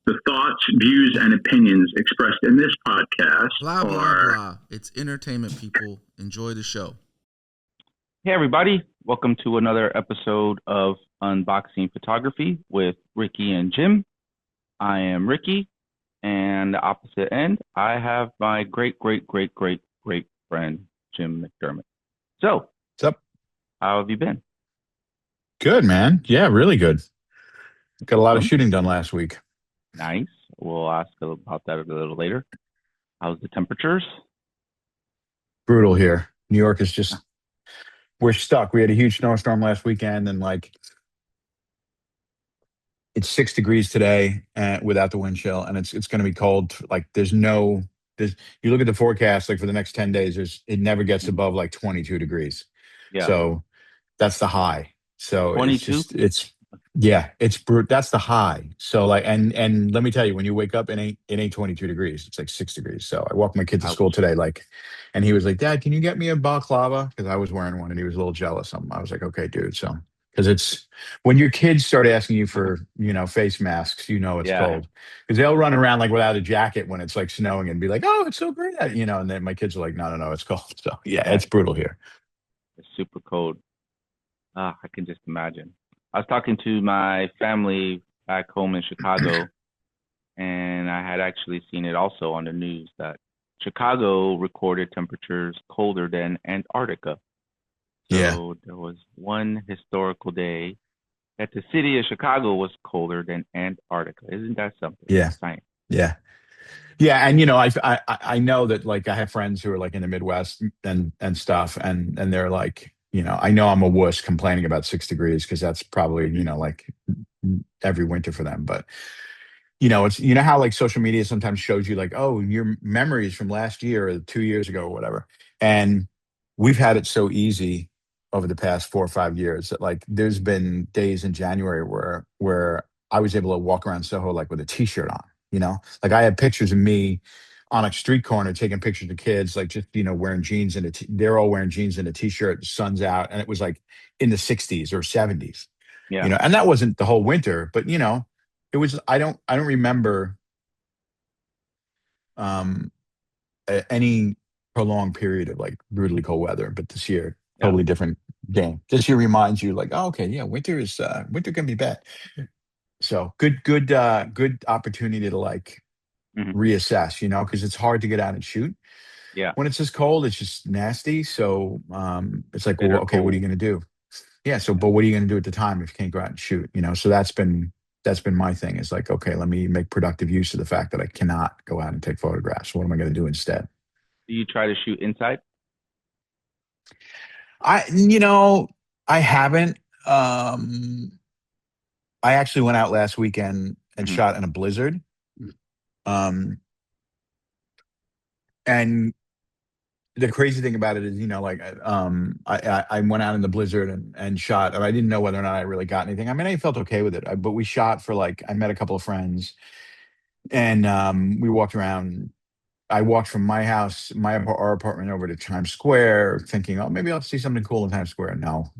The thoughts, views, and opinions expressed in this podcast Blah, blah, are blah. It's entertainment, people. Enjoy the show. Hey, everybody. Welcome to another episode of Unboxing Photography with Ricky and Jim. I am Ricky, and the opposite end, I have my great friend, Jim McDermott. So, What's up? how have you been? Good, man. Yeah, really good. Got a lot of shooting done last week. Nice. We'll ask about that a little later. How's the temperatures? Brutal here. New York is just, we're stuck. We had a huge snowstorm last weekend, and it's 6 degrees today without the wind chill, and it's going to be cold. Like you look at the forecast, like for the next 10 days, it never gets above like 22 degrees. Yeah. So that's the high. So 22? It's brute. That's the high. So and let me tell you, when you wake up, it ain't 22 degrees. It's like 6 degrees. So I walked my kid to school today, and he was like, "Dad, can you get me a balaclava?" Because I was wearing one, and he was a little jealous. I was like, "Okay, dude." So because it's when your kids start asking you for face masks, it's cold, because they'll run around like without a jacket when it's like snowing and be like, "Oh, it's so great," And then my kids are like, "No, it's cold." So it's brutal here. It's super cold. I can just imagine. I was talking to my family back home in Chicago, and I had actually seen it also on the news that Chicago recorded temperatures colder than Antarctica. So there was one historical day that the city of Chicago was colder than Antarctica. Isn't that something? Yeah. Science. Yeah. Yeah, and I know that I have friends who are like in the Midwest and stuff, and they're like, I know I'm a wuss complaining about 6 degrees because that's probably like every winter for them. But it's how like social media sometimes shows you like, oh, your memories from last year or 2 years ago or whatever, and we've had it so easy over the past 4 or 5 years that like there's been days in January where I was able to walk around Soho like with a t-shirt on. Like I have pictures of me on a street corner taking pictures of kids, like just wearing jeans and they're all wearing jeans and a t-shirt. The sun's out, and it was like in the 60s or 70s. Yeah. And that wasn't the whole winter, but it was. I don't remember any prolonged period of like brutally cold weather. But this year, totally different game. This year reminds you like, oh, okay, yeah, winter can be bad. So good opportunity to like reassess, because it's hard to get out and shoot. Yeah. When it's just cold, it's just nasty. So it's like, well, okay, what are you going to do? Yeah. So, but what are you going to do at the time if you can't go out and shoot? So that's been my thing. Is like, okay, let me make productive use of the fact that I cannot go out and take photographs. What am I going to do instead? Do you try to shoot inside? I haven't. I actually went out last weekend and shot in a blizzard. And the crazy thing about it is, I went out in the blizzard and shot, and I didn't know whether or not I really got anything. I mean, I felt okay with it, but we shot for I met a couple of friends, and we walked around. I walked from my house, our apartment, over to Times Square, thinking, oh, maybe I'll see something cool in Times Square. No,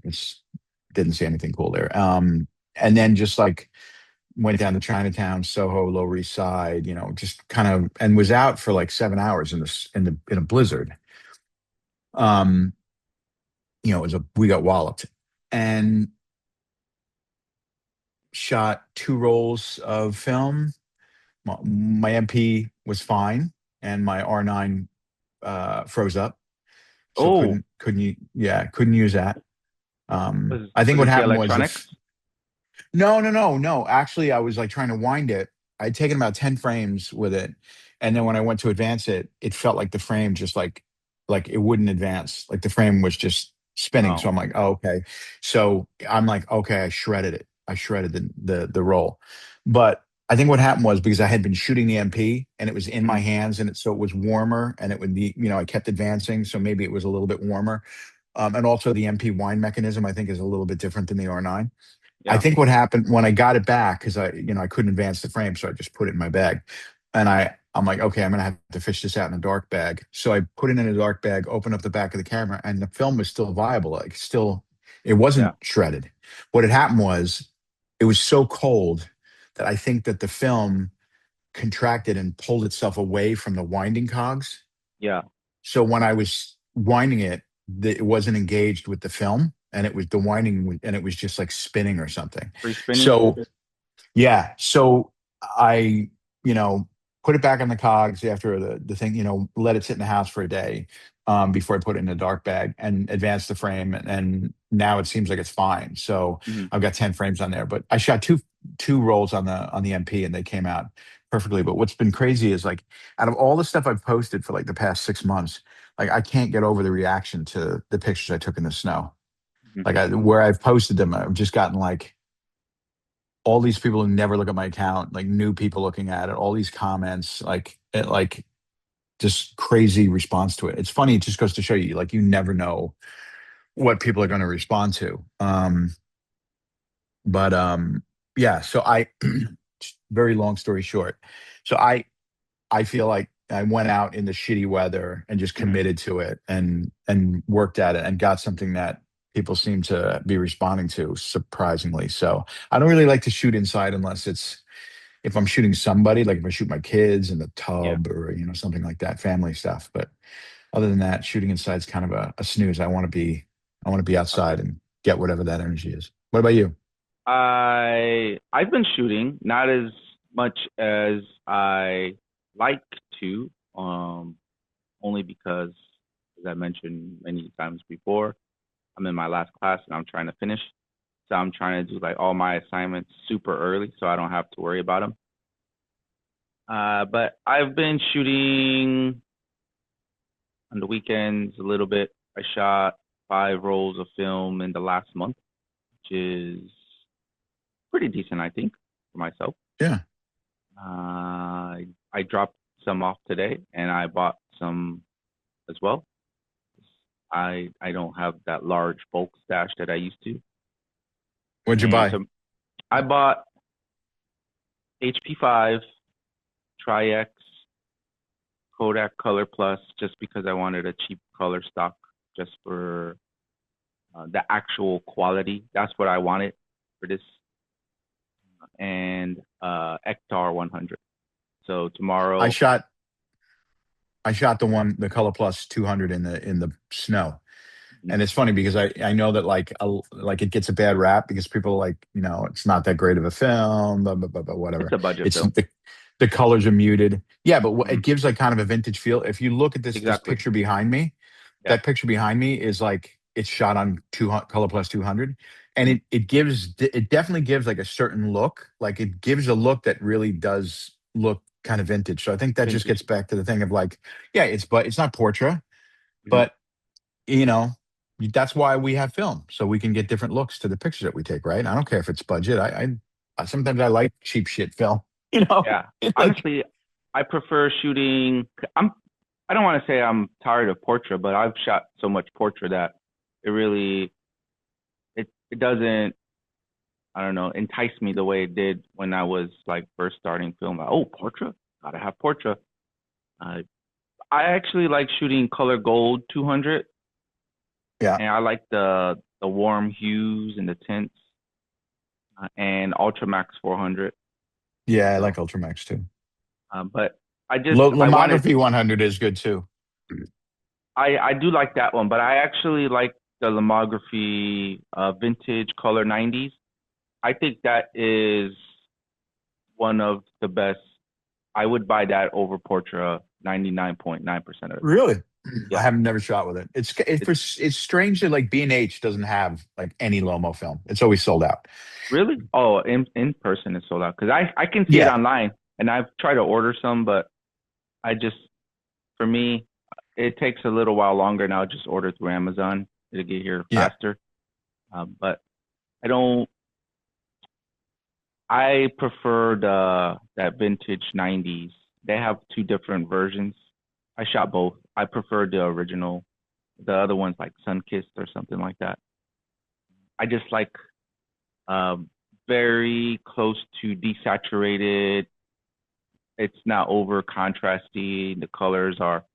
didn't see anything cool there. And then just went down to Chinatown, Soho, Lower East Side, just kind of, and was out for like 7 hours in a blizzard. We got walloped, and shot 2 rolls of film. My MP was fine, and my R9 froze up. So couldn't use that. I think what happened was No. Actually, I was trying to wind it. I'd taken about 10 frames with it, and then when I went to advance it, it felt like the frame just like it wouldn't advance. Like the frame was just spinning. Oh. So I'm like, oh, okay. So I'm like, okay, I shredded it. I shredded the roll. But I think what happened was, because I had been shooting the MP and it was in my hands, and so it was warmer, and it would be, I kept advancing, so maybe it was a little bit warmer. And also the MP wind mechanism, I think, is a little bit different than the R9. Yeah. I think what happened when I got it back, because I couldn't advance the frame, so I just put it in my bag, and I'm like, okay, I'm gonna have to fish this out in a dark bag. So I put it in a dark bag, opened up the back of the camera, and the film was still viable. It wasn't shredded. What had happened was, it was so cold that I think that the film contracted and pulled itself away from the winding cogs. Yeah. So when I was winding it, it wasn't engaged with the film, and it was the winding, and it was just like spinning or something. Free spinning. So yeah, so I, put it back on the cogs after the thing, let it sit in the house for a day before I put it in a dark bag and advance the frame, and now it seems like it's fine. So Mhm. I've got 10 frames on there, but I shot two rolls on the MP, and they came out perfectly. But what's been crazy is like, out of all the stuff I've posted for like the past 6 months, like I can't get over the reaction to the pictures I took in the snow. Mhm. Like where I've posted them, I've just gotten like all these people who never look at my account, like new people looking at it, all these comments, like just crazy response to it. It's funny. It just goes to show you, like, you never know what people are going to respond to. But yeah, so very long story short. So I feel like I went out in the shitty weather and just Mhm. committed to it and worked at it and got something that people seem to be responding to, surprisingly. So I don't really like to shoot inside unless if I'm shooting somebody, like if I shoot my kids in the Yeah. tub or something like that, family stuff. But other than that, shooting inside is kind of a snooze. I want to be outside and get whatever that energy is. What about you? I've been shooting, not as much as I like to, only because, as I mentioned many times before, I'm in my last class and I'm trying to finish. So I'm trying to do like all my assignments super early so I don't have to worry about them. But I've been shooting on the weekends a little bit. I shot 5 rolls of film in the last month, which is pretty decent, I think, for myself. Yeah. I dropped some off today, and I bought some as well. I don't have that large bulk stash that I used to. What'd you And buy? so I bought HP5, Tri-X, Kodak Color Plus, just because I wanted a cheap color stock, just for the actual quality. That's what I wanted for this. And Ektar 100. So I tomorrow, shot I shot the Color Plus 200 in the snow. Mhm. And it's funny because I know that like it gets a bad rap because people are like, it's not that great of a film, blah, blah, blah, blah, It's whatever. a budget It's film. the colors are muted. Yeah, but Mhm. it gives like kind of a vintage feel. If you look at this Exactly. picture behind me, Yeah. that picture behind me is like it's shot on Color Plus 200, and Mhm. it definitely gives like a certain look. Like it gives a look that really does look kind of vintage. So I think that just Vintage. gets back to the thing of like, yeah, it's not portrait, Mhm. but you know, that's why we have film, so we can get different looks to the pictures that we take, right? I don't care if it's budget. I sometimes I like cheap shit film, Yeah. like Honestly, I prefer shooting. I don't want to say I'm tired of portrait, but I've shot so much portrait that it really it doesn't, I don't know, entice me the way it did when I was like first starting film. Like, oh, portrait, gotta have portrait. Uh, I actually like shooting color gold 200, yeah, and I like the warm hues and the tints, and Ultramax 400. yeah, I like So, Ultramax too. but I wanted, Lomography 100 is good too. I do like that one, but I actually like the Lomography vintage color 90s. I think that is one of the best. I would buy that over Portra 99.9% of the time. Really? I Yeah. have never shot with it. It's strange that like B&H doesn't have like any Lomo film. It's always sold out. Really? Oh, in person it's sold out because I can see it Yeah, online and I've tried to order some, but I just, for me, it takes a little while longer now. Just order through Amazon. It'll get here yeah, faster. But I don't. I prefer that vintage 90s. They have two different versions. I shot both. I prefer the original. The other one's like Sunkissed or something like that. I just like um, very close to desaturated. It's not over contrasty. The colors are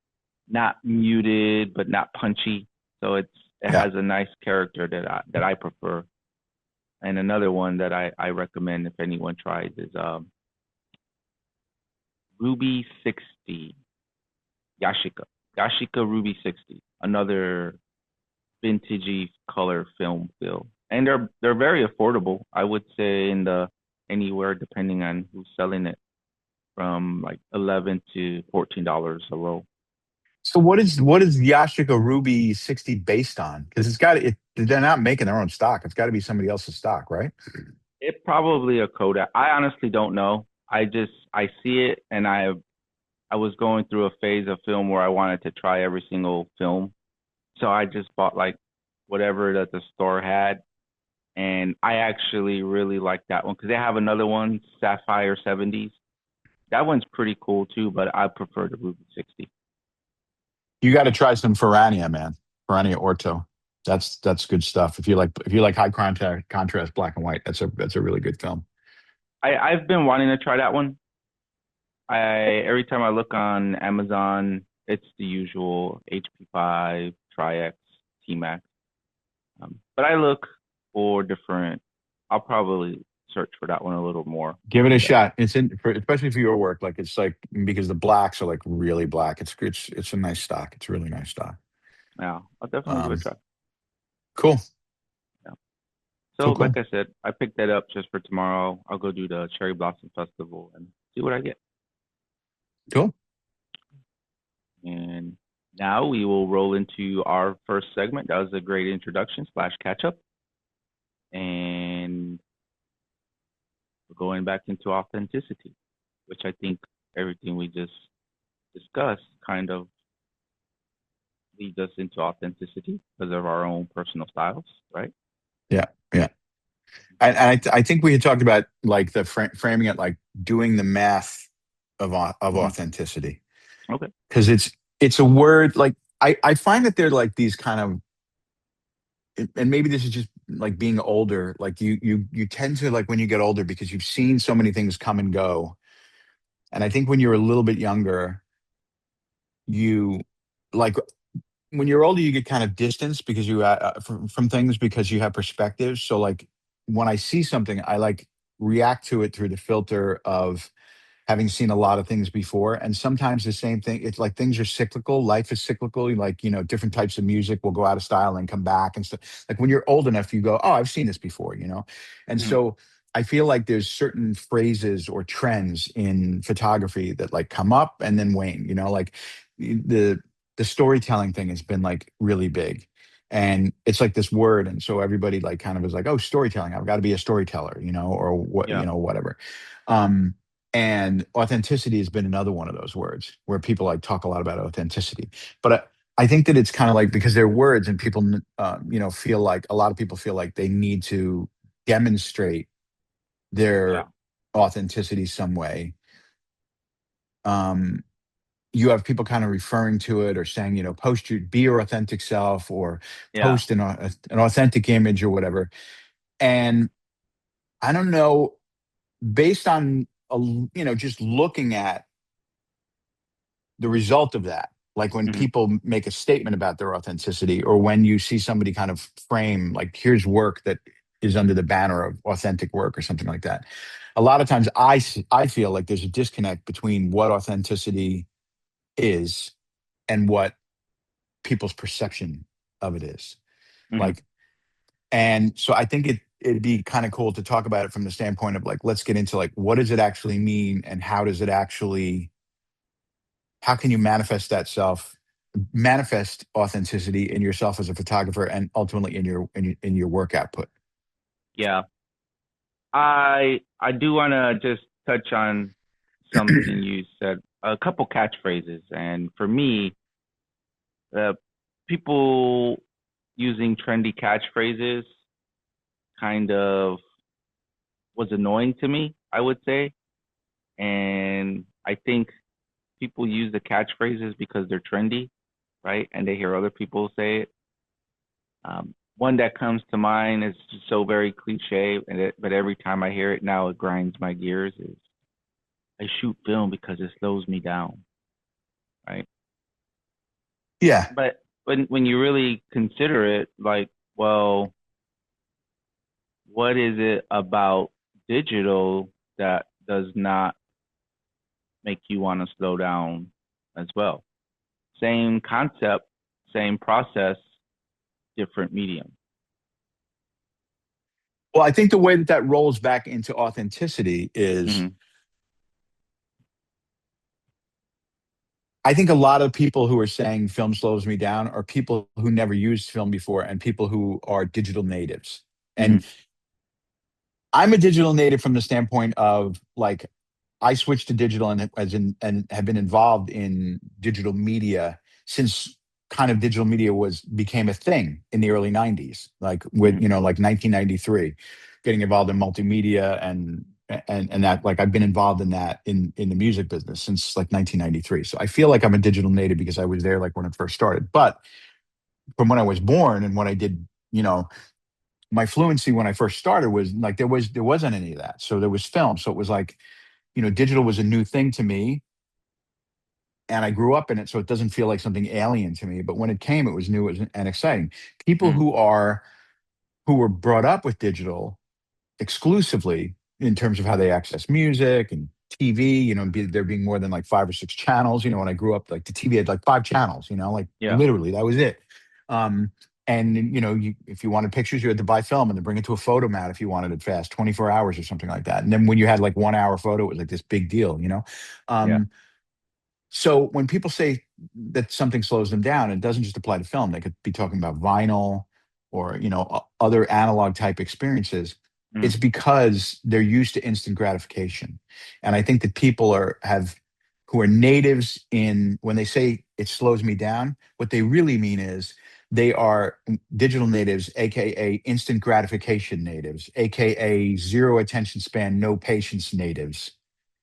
not muted but not punchy. So it yeah. has a nice character that I prefer. And another one that I recommend if anyone tries is Ruby 60. Yashica Ruby 60. Another vintagey color film feel. And they're very affordable. I would say in the anywhere depending on who's selling it from like $11 to $14 a roll. So what is Yashica Ruby 60 based on? Because they're not making their own stock. It's got to be somebody else's stock, right? It probably a Kodak. I honestly don't know. I see it, and I was going through a phase of film where I wanted to try every single film. So I just bought like whatever that the store had. And I actually really like that one because they have another one, Sapphire 70s. That one's pretty cool too, but I prefer the Ruby 60. You got to try some Ferrania, man. Ferrania Orto. That's good stuff. If you like high contrast black and white, that's a really good film. I've been wanting to try that one. Every time I look on Amazon, it's the usual HP5, Tri-X, T-Max. But I look for different. I'll probably search for that one a little more. Give it a shot. Especially for your work. Like it's like because the blacks are like really black. It's a nice stock. It's a really nice stock. Yeah, I'll definitely give it a try. Cool. Yeah. So like I said, I picked that up just for tomorrow. I'll go do the Cherry Blossom Festival and see what I get. Cool. And now we will roll into our first segment. That was a great introduction / catch up. And we're going back into authenticity, which I think everything we just discussed kind of leads us into authenticity because of our own personal styles, right? Yeah, yeah. And I think we had talked about like the framing it like doing the math of authenticity. Okay. Because it's a word like I find that they're like these kind of, and maybe this is just like being older. Like you tend to like when you get older because you've seen so many things come and go. And I think when you're a little bit younger, you like when you're older, you get kind of distanced because you from things because you have perspectives. So like when I see something, I like react to it through the filter of having seen a lot of things before. And sometimes the same thing, it's like things are cyclical. Life is cyclical. Like, different types of music will go out of style and come back and stuff. Like when you're old enough, you go, oh, I've seen this before, And so I feel like there's certain phrases or trends in photography that like come up and then wane, like the storytelling thing has been like really big. And it's like this word. And so everybody like kind of is like, oh, storytelling, I've got to be a storyteller, or what, whatever. And authenticity has been another one of those words where people like talk a lot about authenticity. But I think that it's kind of like because they're words and people, feel like a lot of people feel like they need to demonstrate their authenticity some way. You have people kind of referring to it or saying, be your authentic self or post an authentic image or whatever. And I don't know, based on, just looking at the result of that, like when people make a statement about their authenticity or when you see somebody kind of frame, like here's work that is under the banner of authentic work or something like that. A lot of times I feel like there's a disconnect between what authenticity is and what people's perception of it is. Like, and so I think it'd be kind of cool to talk about it from the standpoint of like, let's get into like, what does it actually mean and how can you manifest authenticity in yourself as a photographer and ultimately in your work output? Yeah. I do want to just touch on something you said, a couple catchphrases. And for me, people using trendy catchphrases kind of was annoying to me, I would say. And I think people use the catchphrases because they're trendy, right? And they hear other people say it. One that comes to mind is just so very cliche, but every time I hear it now, it grinds my gears. Is I shoot film because it slows me down, right? Yeah. But when you really consider it, like, well, what is it about digital that does not make you want to slow down as well. Same concept, same process, different medium. Well, I think the way that that rolls back into authenticity is, I think a lot of people who are saying film slows me down are people who never used film before and people who are digital natives. And I'm a digital native from the standpoint of like, I switched to digital and have been involved in digital media since kind of digital media became a thing in the early 90s, like with, like 1993, getting involved in multimedia and that, like, I've been involved in that in the music business since like 1993. So I feel like I'm a digital native because I was there like when it first started. But from when I was born and when I did, my fluency when I first started was like there wasn't any of that. So there was film. So it was like, digital was a new thing to me and I grew up in it. So it doesn't feel like something alien to me. But when it came, it was new and exciting. People who were brought up with digital exclusively in terms of how they access music and TV, there being more than like 5 or 6 channels. When I grew up, like the TV had like 5 channels, literally that was it. And if you wanted pictures, you had to buy film and then bring it to a photo mat if you wanted it fast, 24 hours or something like that. And then when you had like 1 hour photo, it was like this big deal, So when people say that something slows them down, it doesn't just apply to film. They could be talking about vinyl or, other analog type experiences. It's because they're used to instant gratification. And I think that people who are natives when they say it slows me down, what they really mean is they are digital natives, AKA instant gratification natives, AKA zero attention span, no patience natives,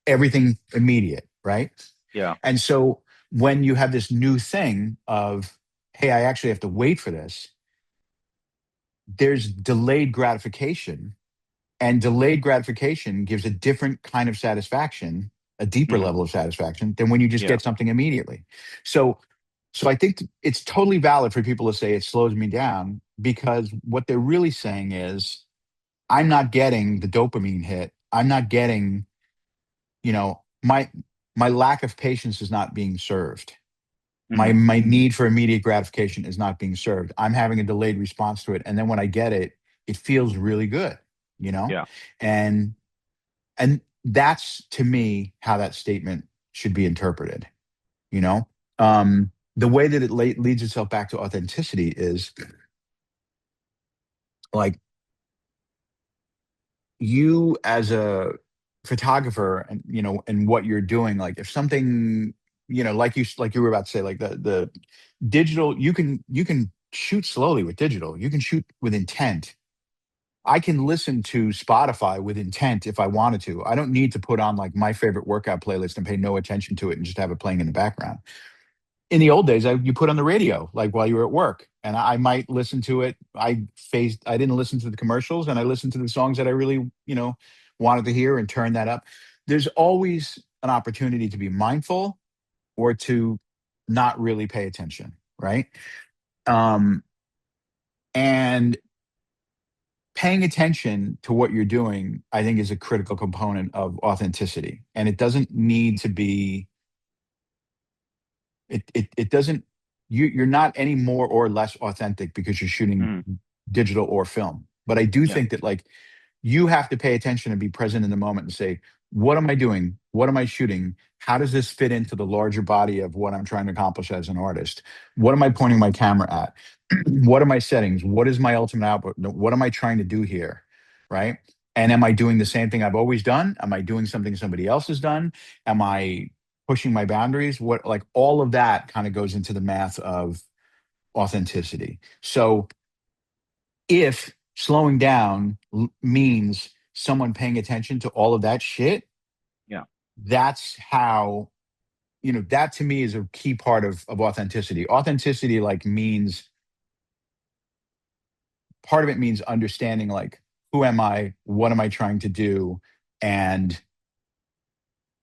everything immediate, right? Yeah. And so when you have this new thing of, hey, I actually have to wait for this, there's delayed gratification. And delayed gratification gives a different kind of satisfaction, a deeper level of satisfaction than when you just get something immediately. So I think it's totally valid for people to say it slows me down because what they're really saying is, I'm not getting the dopamine hit. I'm not getting, my lack of patience is not being served. My need for immediate gratification is not being served. I'm having a delayed response to it. And then when I get it, it feels really good, Yeah. And that's, to me, how that statement should be interpreted, the way that it leads itself back to authenticity is like, you as a photographer and and what you're doing, like if something like you were about to say, like the digital, you can shoot slowly with digital, you can shoot with intent. I can listen to Spotify with intent if I wanted to. I don't need to put on like my favorite workout playlist and pay no attention to it and just have it playing in the background. In the old days, you put on the radio like while you were at work, and I might listen to it. I didn't listen to the commercials, and I listened to the songs that I really wanted to hear and turn that up. There's always an opportunity to be mindful or to not really pay attention, right? And paying attention to what you're doing, I think, is a critical component of authenticity, and it doesn't need to be. It doesn't. You're not any more or less authentic because you're shooting digital or film. But I do think that, like, you have to pay attention and be present in the moment and say, what am I doing? What am I shooting? How does this fit into the larger body of what I'm trying to accomplish as an artist? What am I pointing my camera at? What are my settings? What is my ultimate output? What am I trying to do here? Right? And am I doing the same thing I've always done? Am I doing something somebody else has done? Am I pushing my boundaries? What, like, all of that kind of goes into the math of authenticity. So if slowing down means someone paying attention to all of that shit, that's how, that to me is a key part of authenticity. Authenticity, like, means, part of it means understanding, like, who am I? What am I trying to do? And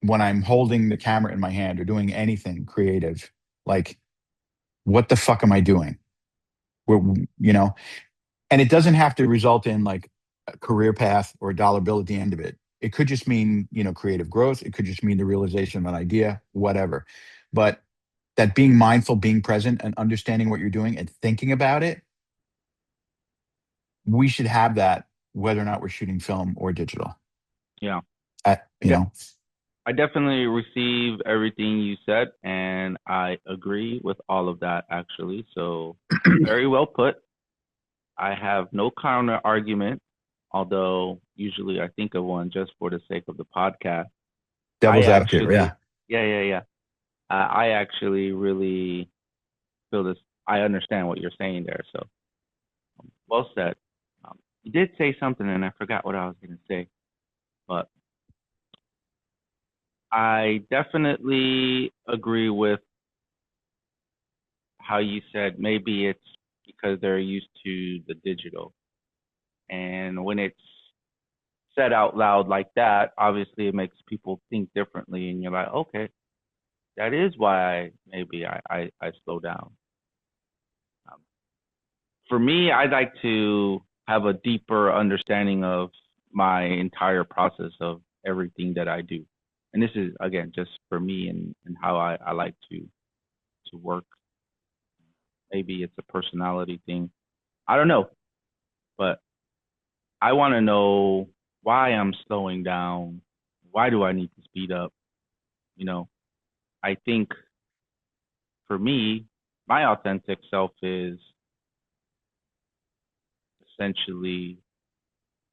when I'm holding the camera in my hand or doing anything creative, like, what the fuck am I doing? And it doesn't have to result in like a career path or a dollar bill at the end of it. It could just mean, creative growth. It could just mean the realization of an idea, whatever. But that being mindful, being present, and understanding what you're doing and thinking about it, we should have that whether or not we're shooting film or digital. Yeah. You know, I definitely receive everything you said, and I agree with all of that, actually. So, very well put. I have no counter argument, although usually I think of one just for the sake of the podcast. devil's advocate. Yeah. Yeah. I actually really feel this. I understand what you're saying there. So, well said. You did say something, and I forgot what I was going to say, but I definitely agree with how you said maybe it's because they're used to the digital. And when it's said out loud like that, obviously it makes people think differently. And you're like, okay, that is why maybe I slow down. For me, I'd like to have a deeper understanding of my entire process of everything that I do. And this is, again, just for me and how I like to work. Maybe it's a personality thing. I don't know. But I want to know why I'm slowing down. Why do I need to speed up? I think for me, my authentic self is essentially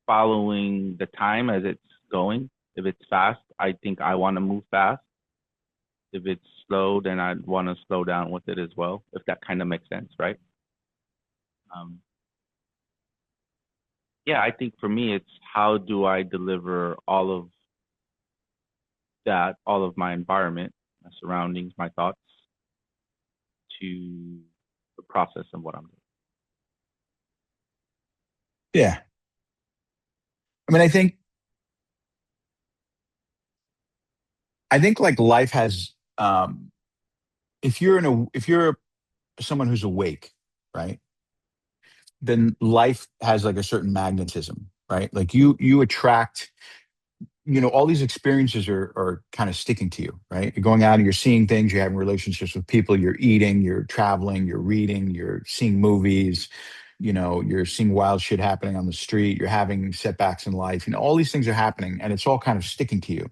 following the time as it's going. If it's fast, I think I want to move fast. If it's slow, then I want to slow down with it as well, if that kind of makes sense, right? Yeah, I think for me, it's how do I deliver all of that, all of my environment, my surroundings, my thoughts to the process of what I'm doing. Yeah. I mean, I think like life has, if you're someone who's awake, right? Then life has like a certain magnetism, right? Like you attract, all these experiences are kind of sticking to you, right? You're going out and you're seeing things, you're having relationships with people, you're eating, you're traveling, you're reading, you're seeing movies, you're seeing wild shit happening on the street, you're having setbacks in life, all these things are happening and it's all kind of sticking to you.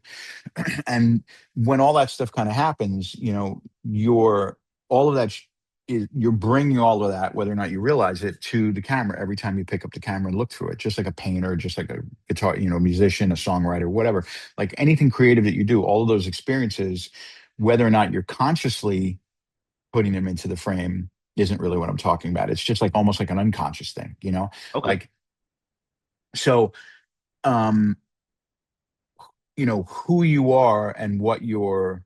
And when all that stuff kind of happens, you're all of that you're bringing all of that, whether or not you realize it, to the camera every time you pick up the camera and look through it, just like a painter, just like a guitar, musician, a songwriter, whatever, like anything creative that you do, all of those experiences, whether or not you're consciously putting them into the frame isn't really what I'm talking about. It's just like almost like an unconscious thing, Okay. like, so, um, who you are and what you're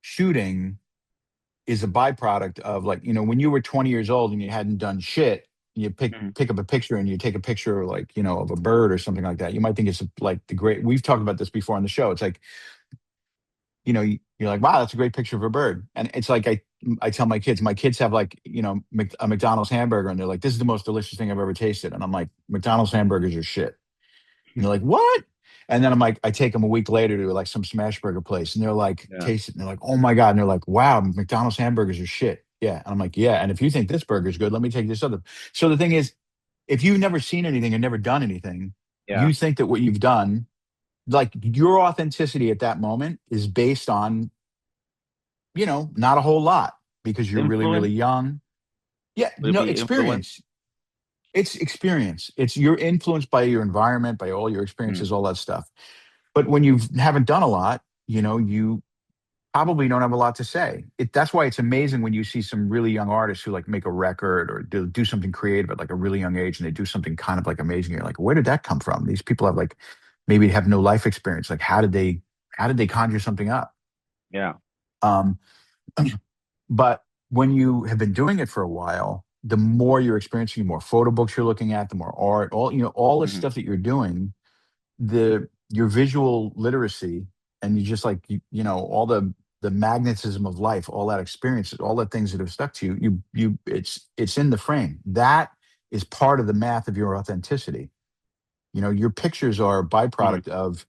shooting is a byproduct of, like, when you were 20 years old and you hadn't done shit, you Mhm. pick up a picture and you take a picture, like, of a bird or something like that. You might think it's like we've talked about this before on the show. It's like, you're like, wow, that's a great picture of a bird. And it's like, I tell my kids have like, a McDonald's hamburger and they're like, this is the most delicious thing I've ever tasted. And I'm like, McDonald's hamburgers are shit. And they're like, what? And then I'm like, I take them a week later to like some smash burger place and they're like, Yeah. taste it. And they're like, oh my God. And they're like, wow, McDonald's hamburgers are shit. Yeah. And I'm like, yeah. And if you think this burger is good, let me take this other. So the thing is, if you've never seen anything and never done anything, Yeah. you think that what you've done, like your authenticity at that moment is based on, not a whole lot because you're really, really Influence? young. Yeah. Would it No, be influence? experience. It's experience. It's you're influenced by your environment, by all your experiences, all that stuff. But when you haven't done a lot, you probably don't have a lot to say. That's why it's amazing when you see some really young artists who like make a record or do something creative at like a really young age and they do something kind of like amazing. You're like, where did that come from? These people have like maybe have no life experience. Like how did they conjure something up? Yeah. Um, but when you have been doing it for a while, the more you're experiencing, the more photo books you're looking at, the more art, all the Hmm. stuff that you're doing, your visual literacy, and you just like all the magnetism of life, all that experience, all the things that have stuck to you, it's in the frame. That is part of the math of your authenticity. Your pictures are a byproduct of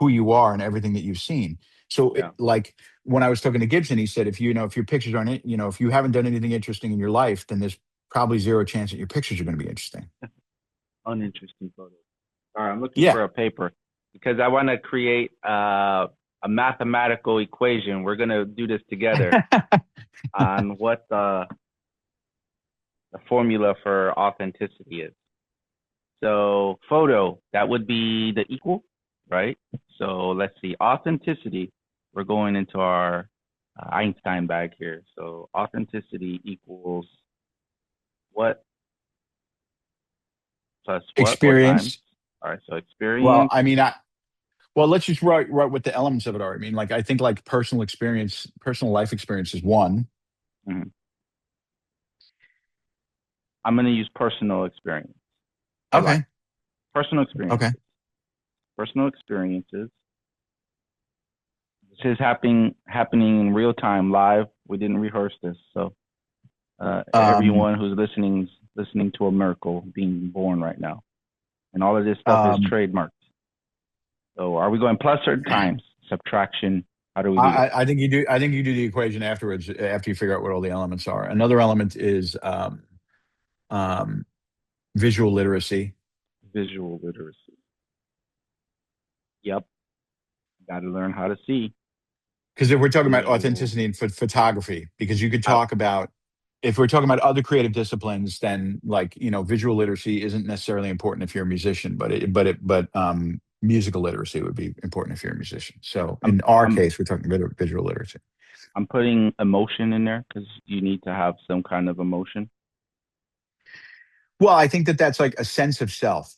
who you are and everything that you've seen. So Yeah. like when I was talking to Gibson, he said, if your pictures aren't, if you haven't done anything interesting in your life, then there's probably zero chance that your pictures are going to be interesting. Uninteresting photos. All right, I'm looking Yeah. for a paper because I want to create a mathematical equation. We're gonna do this together on what the formula for authenticity is. So photo, that would be the equal, right? So let's see, authenticity. We're going into our Einstein bag here. So authenticity equals what plus what times? Experience. All right, so Well, experience. I mean, well, let's just write what the elements of it are. I mean, like, I think like personal experience, personal life experience is one. Mhm. I'm going to use personal experience. I Okay. like personal experiences. Okay. Personal experiences. This is happening in real time, live. We didn't rehearse this, so everyone who's listening to a miracle being born right now, and all of this stuff is Um, trademarked. So, are we going plus or times subtraction? How do we do this? I think you do. I think you do the equation afterwards after you figure out what all the elements are. Another element is um, visual literacy. Visual literacy. Yep, got to learn how to see. Because if we're talking about Visual. authenticity in photography, because you could I, talk about, if we're talking about other creative disciplines, then like visual literacy isn't necessarily important if you're a musician, but musical literacy would be important if you're a musician. So I'm in our I'm case, we're talking visual literacy. I'm putting emotion in there because you need to have some kind of emotion. Well, I think that that's like a sense of self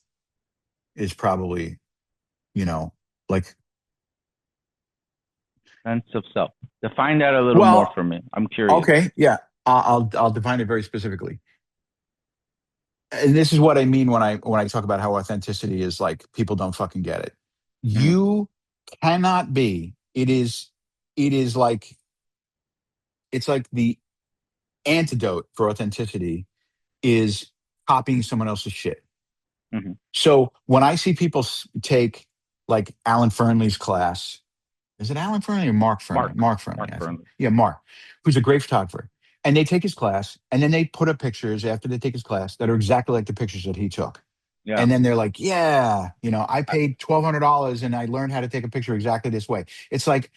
is probably, like, Sense of self. Define that a little more well, for me. I'm curious. okay, yeah, I'll define it very specifically. And this is what I mean when I talk about how authenticity is like people don't fucking get it. Mm-hmm. You cannot be. It is like it's like the antidote for authenticity is copying someone else's shit. Mm-hmm. So when I see people take like Alan Fernley's class, is it Alan Fernley or Mark Fernley? Mark Fernley, Mark I think. Burnley. Yeah, Mark, who's a great photographer. And they take his class and then they put up pictures after they take his class that are exactly like the pictures that he took. Yeah. And then they're like, yeah, I paid $1,200 and I learned how to take a picture exactly this way. It's like,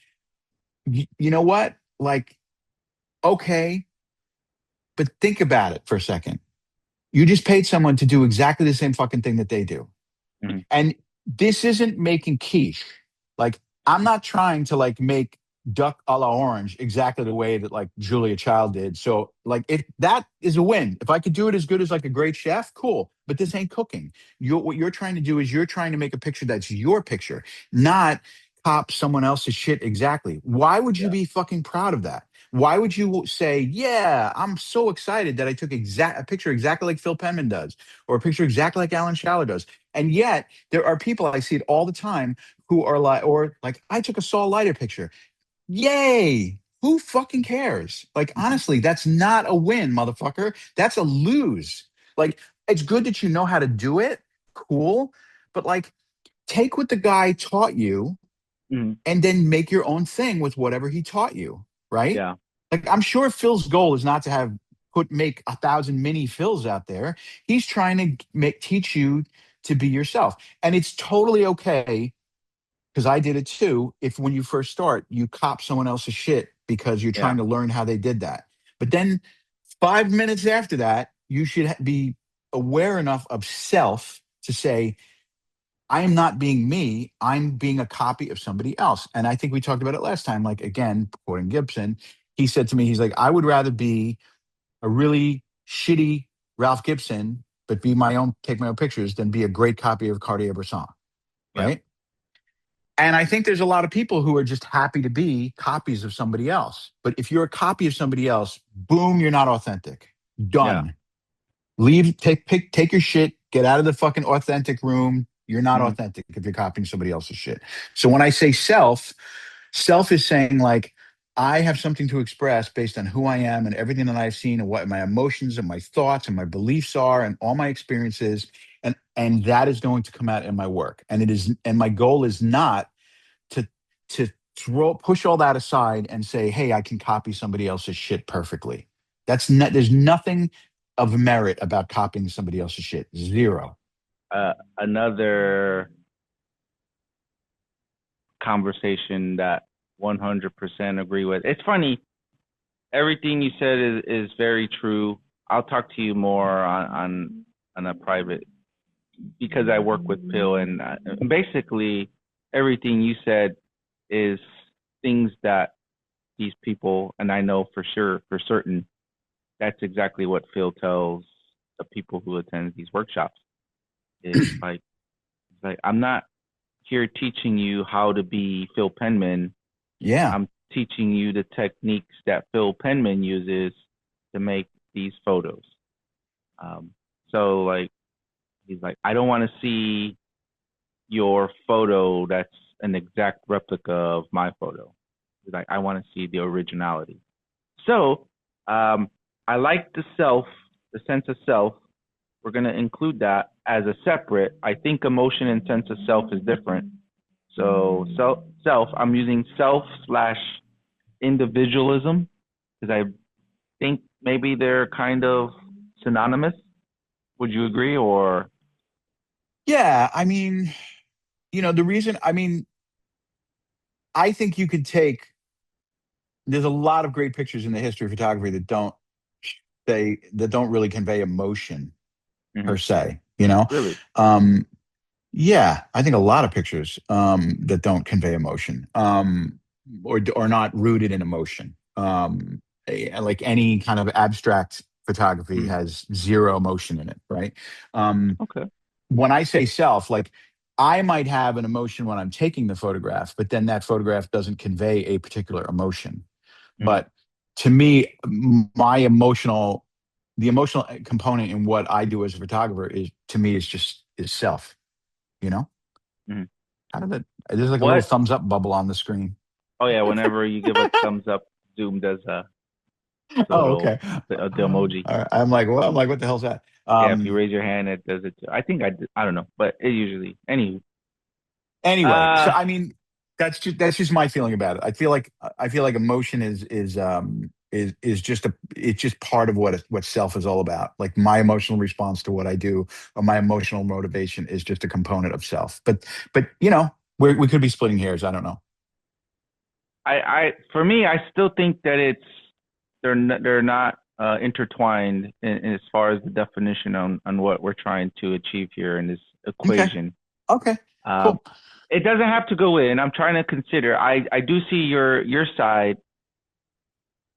you know what? Like, okay, but think about it for a second. You just paid someone to do exactly the same fucking thing that they do. Mm-hmm. And this isn't making quiche. Like, I'm not trying to like make duck a la orange exactly the way that like Julia Child did. So like that is a win. If I could do it as good as like a great chef, cool. But this ain't cooking. What you're trying to do is you're trying to make a picture that's your picture, not cop someone else's shit exactly. Why would you Yeah. be fucking proud of that? Why would you say, yeah, I'm so excited that I took a picture exactly like Phil Penman does, or a picture exactly like Alan Schaller does? And yet there are people, I see it all the time, who are like, or like, I took a Saul Leiter picture. Yay. Who fucking cares? Like, honestly, that's not a win, motherfucker. That's a lose. Like, it's good that you know how to do it. Cool. But like, take what the guy taught you Mm-hmm. and then make your own thing with whatever he taught you. Right. Yeah. Like, I'm sure Phil's goal is not to make 1,000 mini Phils out there. He's trying to teach you to be yourself. And it's totally okay, because I did it too. If when you first start, you cop someone else's shit because you're Yeah. trying to learn how they did that. But then 5 minutes after that, you should be aware enough of self to say, I am not being me. I'm being a copy of somebody else. And I think we talked about it last time. Like, again, quoting Gibson, he said to me, he's like, I would rather be a really shitty Ralph Gibson, but take my own pictures than be a great copy of Cartier-Bresson. Yeah. Right. And I think there's a lot of people who are just happy to be copies of somebody else. But if you're a copy of somebody else, boom, you're not authentic. Yeah. Done. Leave, take your shit, get out of the fucking authentic room. You're not Mm-hmm. authentic if you're copying somebody else's shit. So when I say self is saying like, I have something to express based on who I am and everything that I've seen and what my emotions and my thoughts and my beliefs are and all my experiences. and that is going to come out in my work. And my goal is not to push all that aside and say, hey, I can copy somebody else's shit perfectly. There's nothing of merit about copying somebody else's shit. Zero. Another conversation that 100% agree with. It's funny. Everything you said is very true. I'll talk to you more on a private, because I work with Pill, and basically everything you said is things that these people, and I know for certain, that's exactly what Phil tells the people who attend these workshops. It's like I'm not here teaching you how to be Phil Penman. Yeah. I'm teaching you the techniques that Phil Penman uses to make these photos. So like, he's like, I don't want to see your photo that's an exact replica of my photo. He's like, I want to see the originality. So I like the sense of self. We're going to include that as a separate. I think emotion and sense of self is different. So self, I'm using self/individualism because I think maybe they're kind of synonymous. Would you agree? Or Yeah, I mean, the reason, I think you could there's a lot of great pictures in the history of photography that don't really convey emotion per se, Really? Yeah, I think a lot of pictures that don't convey emotion, or not rooted in emotion. Like any kind of abstract photography has zero emotion in it, right? Okay. When I say self, like I might have an emotion when I'm taking the photograph, but then that photograph doesn't convey a particular emotion. But to me, the emotional component in what I do as a photographer is self. You know, How did it? There's like a little What? thumbs up bubble on the screen. Oh yeah, whenever you give a thumbs up, Zoom does the Oh, little okay. the emoji. All right. I'm like, well, what the hell's that? Yeah, if you raise your hand, it does it too. I think I don't know, but it usually. Anyway, so Uh, I mean, that's just my feeling about it. I feel like emotion is just it's just part of what self is all about. Like my emotional response to what I do, or my emotional motivation is just a component of self. But we could be splitting hairs. I don't know. for me, I still think that they're not intertwined as far as the definition on what we're trying to achieve here in this equation. Okay. Um, Cool. It doesn't have to go in. I'm trying to consider. I do see your side.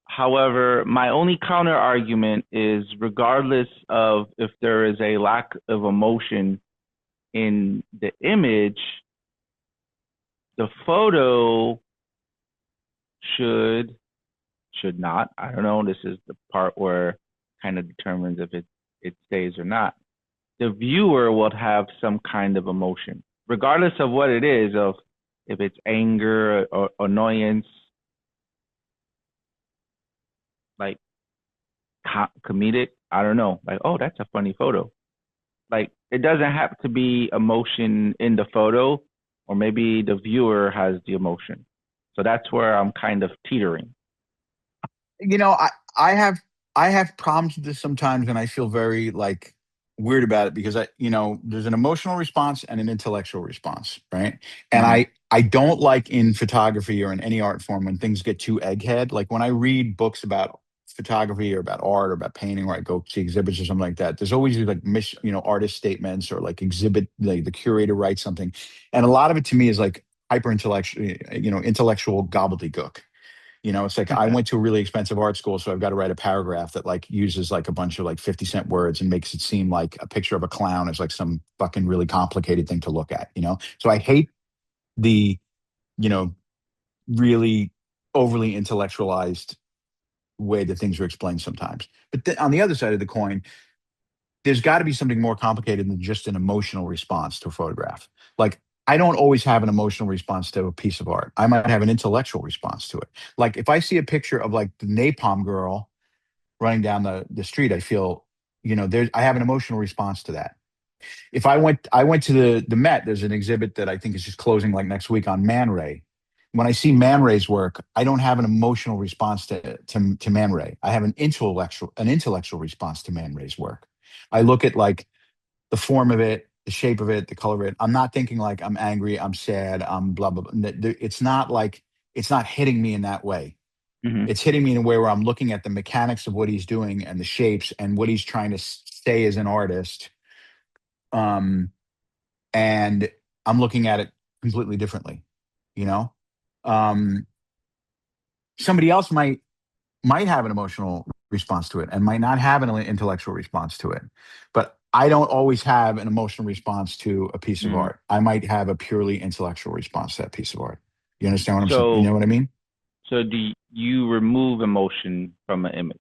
However, my only counter argument is, regardless of if there is a lack of emotion in the image, the photo should not. I don't know. This is the part where kind of determins if it stays or not. The viewer will have some kind of emotion, regardless of what it is, of if it's anger or annoyance, like comedic. I don't know. Like, oh, that's a funny photo. Like, it doesn't have to be emotion in the photo, or maybe the viewer has the emotion. So that's where I'm kind of teetering. I have problems with this sometimes, and I feel very like weird about it because there's an emotional response and an intellectual response, right? And I don't like in photography or in any art form when things get too egghead. Like when I read books about photography or about art or about painting, or I go see exhibits or something like that, there's always like artist statements, or like like the curator writes something, and a lot of it to me is like hyper intellectual, intellectual gobbledygook. It's like I went to a really expensive art school, so I've got to write a paragraph that like uses like a bunch of like 50-cent words and makes it seem like a picture of a clown is like some fucking really complicated thing to look at, So I hate the, really overly intellectualized way that things are explained sometimes. But on the other side of the coin, there's got to be something more complicated than just an emotional response to a photograph. Like I don't always have an emotional response to a piece of art. I might have an intellectual response to it. Like if I see a picture of like the napalm girl running down the street, I feel, I have an emotional response to that. if I went to the Met, there's an exhibit that I think is just closing like next week on Man Ray. When I see Man Ray's work, I don't have an emotional response to Man Ray. I have an intellectual response to Man Ray's work. I look at like the form of it, the shape of it, the color of it. I'm not thinking like I'm angry, I'm sad, I'm blah blah blah. It's not like it's not hitting me in that way. Hmm. It's hitting me in a way where I'm looking at the mechanics of what he's doing and the shapes and what he's trying to say as an artist. Um, and I'm looking at it completely differently, you know? Um, somebody else might have an emotional response to it and might not have an intellectual response to it. But I don't always have an emotional response to a piece of Hmm. art. I might have a purely intellectual response to that piece of art. You understand what I'm saying? You So, know what I mean? so do you remove emotion from an image?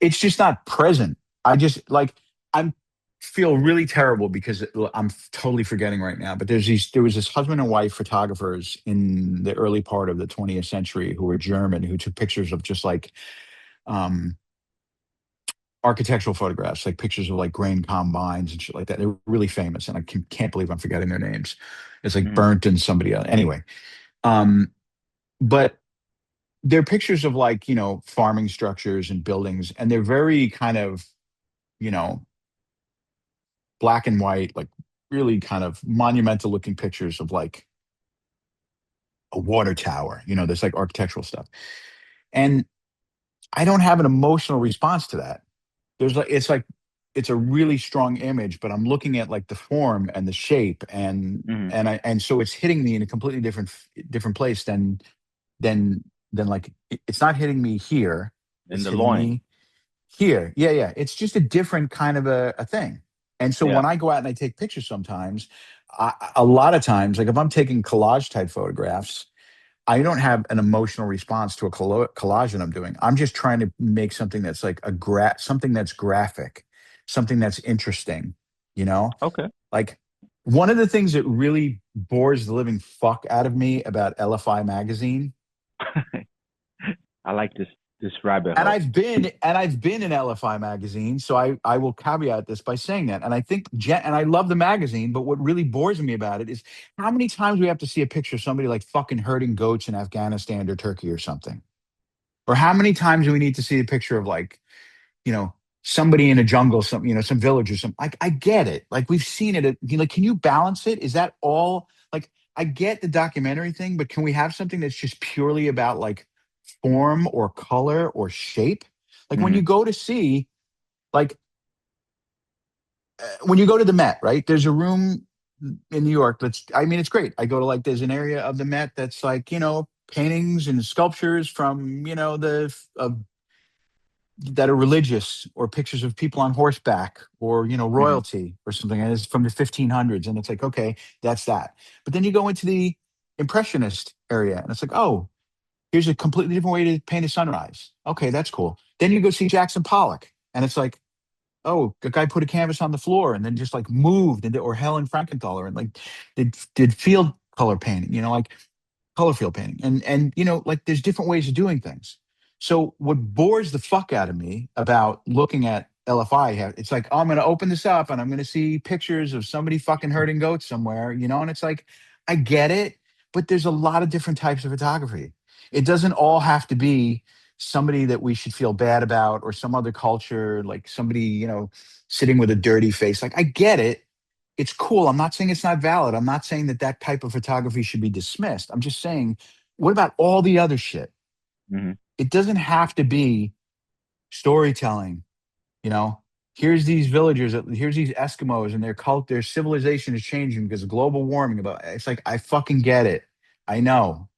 It's just not present. I just like I'm feel really terrible because I'm totally forgetting right now. But there was this husband and wife photographers in the early part of the 20th century who were German who took pictures of just like um, architectural photographs, like pictures of like grain combines and shit like that. They were really famous, and I can't believe I'm forgetting their names. It's like Hmm. Burnt and somebody else. Anyway, um, but they're pictures of like farming structures and buildings, and they're very kind of you know black and white, like really kind of monumental looking pictures of like a water tower. There's like architectural stuff. And I don't have an emotional response to that. It's a really strong image, but I'm looking at like the form and the shape Hmm. and so it's hitting me in a completely different place than like it's not hitting me here. In It's the hitting loin. me here. Yeah, yeah. It's just a different kind of a thing. And so Yeah. when I go out and I take pictures sometimes, a lot of times, like if I'm taking collage type photographs, I don't have an emotional response to a collage that I'm doing. I'm just trying to make something that's like something that's graphic, something that's interesting, you know? Okay. Like one of the things that really bores the living fuck out of me about LFI magazine. I like this rabbit And hole. I've been in LFI magazine, so I will caveat this by saying that. And I think and I love the magazine, but what really bores me about it is how many times we have to see a picture of somebody like fucking herding goats in Afghanistan or Turkey or something, or how many times do we need to see a picture of like you know somebody in a jungle, some village or something. Like I get it, like we've seen it. Like, can you balance it? Is that all? Like I get the documentary thing, but can we have something that's just purely about like form or color or shape? Like when Hmm. you go to see, like when you go to the Met, right? There's a room in New York I mean, it's great. I go to like, there's an area of the Met that's like, paintings and sculptures from, that are religious or pictures of people on horseback or, Hmm. royalty or something. And it's from the 1500s. And it's like, okay, that's that. But then you go into the Impressionist area and it's like, oh, here's a completely different way to paint a sunrise. Okay, that's cool. Then you go see Jackson Pollock, and it's like, oh, the guy put a canvas on the floor and then just like moved, or Helen Frankenthaler and like did field color painting, like color field painting, and like there's different ways of doing things. So what bores the fuck out of me about looking at LFI, it's like, oh, I'm going to open this up and I'm going to see pictures of somebody fucking herding goats somewhere, and it's like, I get it, but there's a lot of different types of photography. It doesn't all have to be somebody that we should feel bad about or some other culture, like somebody, sitting with a dirty face. Like, I get it. It's cool. I'm not saying it's not valid. I'm not saying that that type of photography should be dismissed. I'm just saying, what about all the other shit? Hmm. It doesn't have to be storytelling. You know, here's these villagers, here's these Eskimos, and their civilization is changing because of global warming. It's like, I fucking get it. I know,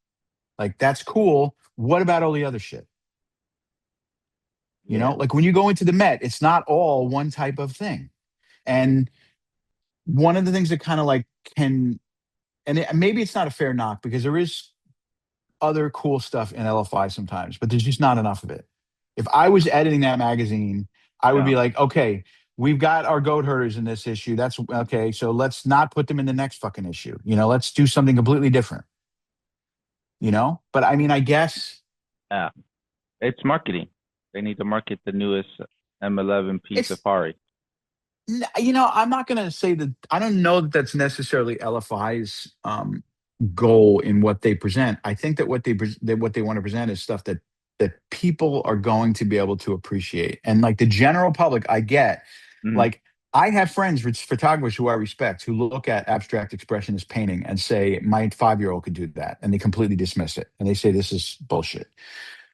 like that's cool. What about all the other shit? Yeah. Like when you go into the Met, it's not all one type of thing. And one of the things that kind of like can, maybe it's not a fair knock because there is other cool stuff in LFI sometimes, but there's just not enough of it. If I was editing that magazine, I would Yeah. be like, okay, we've got our goat herders in this issue. That's okay. So let's not put them in the next fucking issue. Let's do something completely different. But I mean, I guess Yeah. It's marketing. They need to market the newest M11P it's Safari. You know, I'm not going to say that. I don't know that that's necessarily LFI's goal in what they present. I think that what they want to present is stuff that people are going to be able to appreciate, and like the general public, I get. Hmm. Like I have friends, photographers who I respect, who look at abstract expressionist painting and say, "My 5-year-old could do that," and they completely dismiss it, and they say this is bullshit.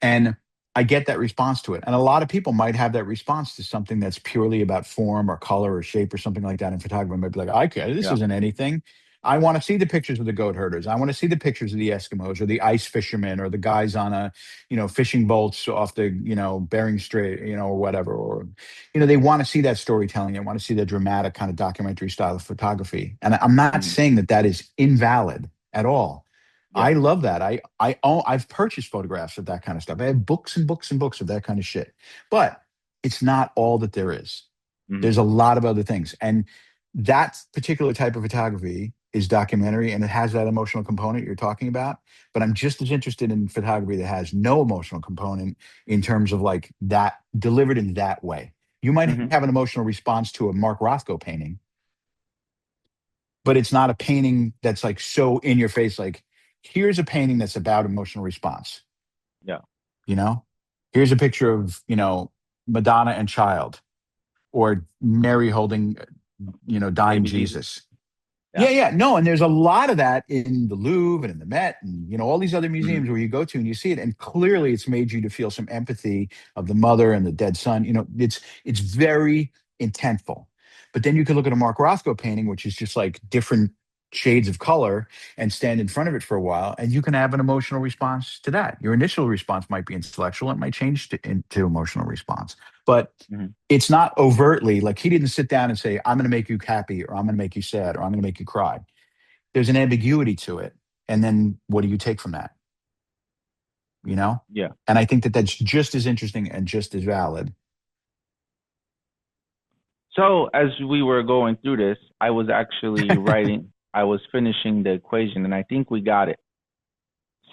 And I get that response to it. And a lot of people might have that response to something that's purely about form or color or shape or something like that in photography. Might be like, okay, this Yeah. isn't anything. I want to see the pictures of the goat herders. I want to see the pictures of the Eskimos or the ice fishermen or the guys on a, fishing boats off the, Bering Strait, or whatever. Or, they want to see that storytelling. They want to see that dramatic kind of documentary style of photography. And I'm not Hmm. saying that that is invalid at all. Yeah. I love that. I've purchased photographs of that kind of stuff. I have books and books and books of that kind of shit. But it's not all that there is. Hmm. There's a lot of other things. And that particular type of photography is documentary and it has that emotional component you're talking about. But I'm just as interested in photography that has no emotional component in terms of like that delivered in that way. You might Hmm. have an emotional response to a Mark Rothko painting, but it's not a painting that's like so in your face, like, here's a painting that's about emotional response. Yeah. You know, here's a picture of, Madonna and child or Mary holding, dying Baby Jesus. Jesus. Yeah. Yeah, yeah. No, and there's a lot of that in the Louvre and in the Met and, all these other Hmm. museums where you go to and you see it. And clearly it's made you to feel some empathy of the mother and the dead son. It's very intentful. But then you could look at a Mark Rothko painting, which is just like different shades of color and stand in front of it for a while. And you can have an emotional response to that. Your initial response might be intellectual. It might change into emotional response. But Hmm. it's not overtly like he didn't sit down and say, I'm going to make you happy or I'm going to make you sad or I'm going to make you cry. There's an ambiguity to it. And then what do you take from that? You know? Yeah. And I think that that's just as interesting and just as valid. So as we were going through this, I was actually writing, I was finishing the equation, and I think we got it.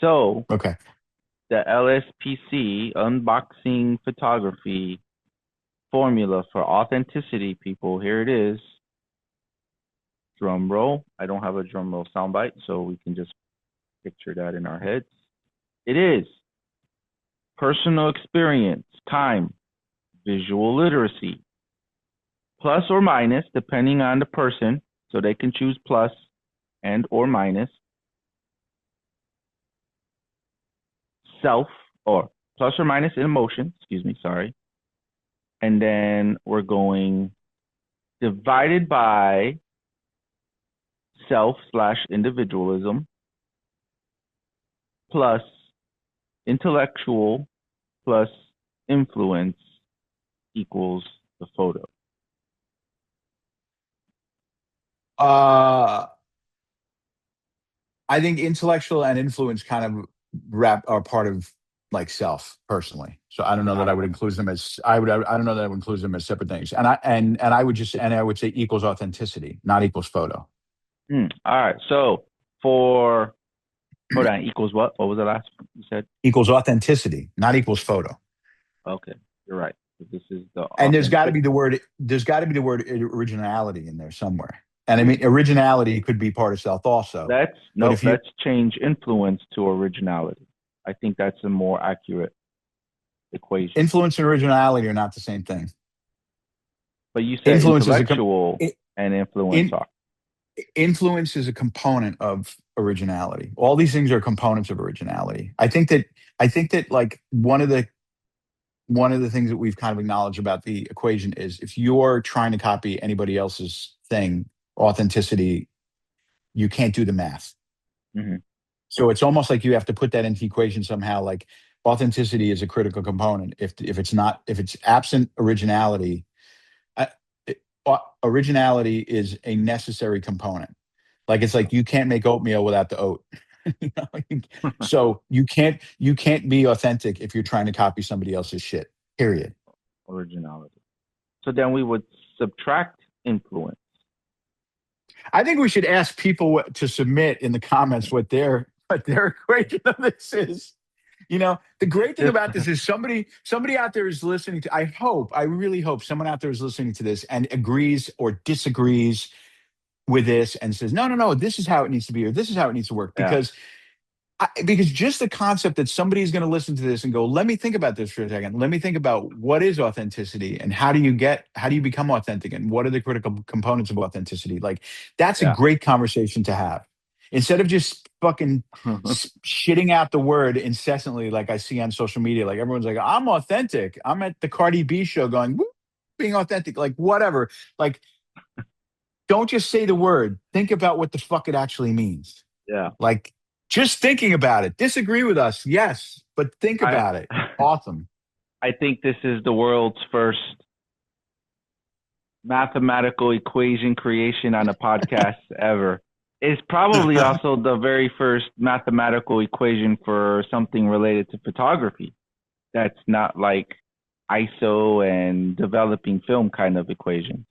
So Okay. the LSPC unboxing photography formula for authenticity, people, here it is. Drum roll. I don't have a drum roll soundbite, so we can just picture that in our heads. It is personal experience, time, visual literacy, plus or minus, depending on the person. So they can choose plus and or minus. Self, or plus or minus in emotion, excuse me, sorry. And then we're going divided by self/individualism plus intellectual plus influence equals the photo. Uh, I think intellectual and influence kind of are part of like self personally. So I don't know that I would include them as I don't know that I would include them as separate things. And I would just and I would say equals authenticity, not equals photo. All right. So for hold on, equals what? What was the last one you said? Equals authenticity, not equals photo. Okay, you're right. So this is the And authentic. there's got to be the word originality in there somewhere. And I mean originality could be part of self also. Let's But nope. if you Let's change influence to originality. I think that's a more accurate equation. influence and originality are not the same thing. But you said Influence is intellectual and influence in, are. influence is a component of originality. All these things are components of originality. I think that like one of the things that we've kind of acknowledged about the equation is if you're trying to copy anybody else's thing, authenticity, you can't do the math. Mm-hmm. So it's almost like you have to put that into the equation somehow. Like authenticity is a critical component. If it's absent originality, uh, originality is a necessary component. Like it's like you can't make oatmeal without the oat. You know? So you can't be authentic if you're trying to copy somebody else's shit. Period. Originality. So then we would subtract influence. I think we should ask people to submit in the comments what their equation of this is. The great thing about this is somebody out there is listening to, I really hope someone out there is listening to this and agrees or disagrees with this and says, no, this is how it needs to be, or this is how it needs to work. Yeah. Because just the concept that somebody is going to listen to this and go, let me think about this for a second. Let me think about what is authenticity and how do you become authentic and what are the critical components of authenticity? Like, that's a great conversation to have. Instead of just fucking shitting out the word incessantly, like I see on social media, like everyone's like, I'm authentic. I'm at the Cardi B show going, woo, being authentic, like whatever. Like, don't just say the word. Think about what the fuck it actually means. Yeah. Like, just thinking about it. Disagree with us, yes, but think about it. Awesome. I think this is the world's first mathematical equation creation on a podcast ever. It's probably also the very first mathematical equation for something related to photography. That's not like ISO and developing film kind of equation.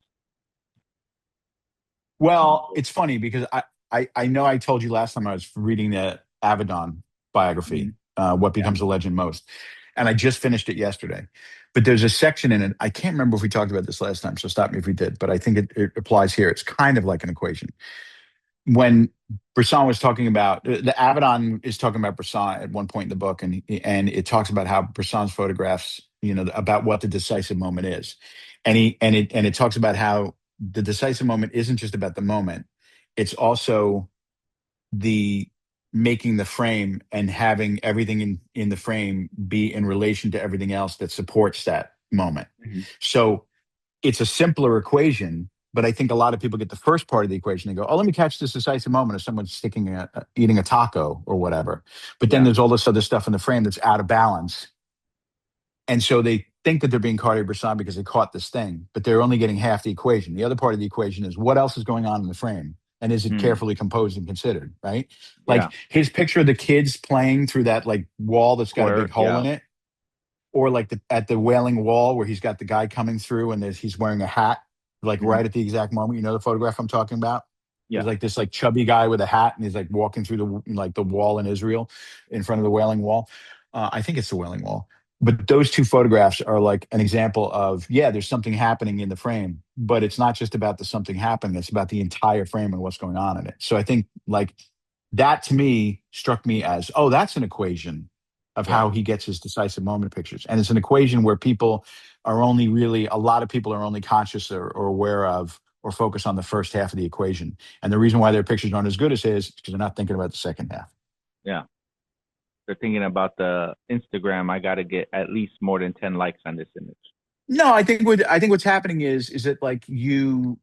Well, it's funny because I know I told you last time I was reading the Avedon biography, What Becomes a Legend Most, and I just finished it yesterday. But there's a section in it, I can't remember if we talked about this last time, so stop me if we did, but I think it applies here. It's kind of like an equation. When Bresson was talking about, the Avedon is talking about Bresson at one point in the book, and it talks about how Bresson's photographs, about what the decisive moment is. And it talks about how the decisive moment isn't just about the moment. It's also the making the frame and having everything in the frame be in relation to everything else that supports that moment. Mm-hmm. So it's a simpler equation, but I think a lot of people get the first part of the equation and go, oh, let me catch this decisive moment of someone eating a taco or whatever. But then there's all this other stuff in the frame that's out of balance. And so they think that they're being Cartier-Bresson because they caught this thing, but they're only getting half the equation. The other part of the equation is what else is going on in the frame, and is it carefully composed and considered, right? Like his picture of the kids playing through that like wall that's got a big hole in it, or like at the Wailing Wall where he's got the guy coming through and he's wearing a hat, like right at the exact moment. You know the photograph I'm talking about? Yeah. He's like this like chubby guy with a hat, and he's like walking through the wall in Israel in front of the Wailing Wall. I think it's the Wailing Wall. But those two photographs are like an example of, there's something happening in the frame, but it's not just about the something happening. It's about the entire frame and what's going on in it. So I think like that to me struck me as, oh, that's an equation of how he gets his decisive moment pictures. And it's an equation where a lot of people are only conscious or aware of or focus on the first half of the equation. And the reason why their pictures aren't as good as his is because they're not thinking about the second half. Yeah. They're thinking about the Instagram. I got to get at least more than 10 likes on this image. No, I think what's happening is that like you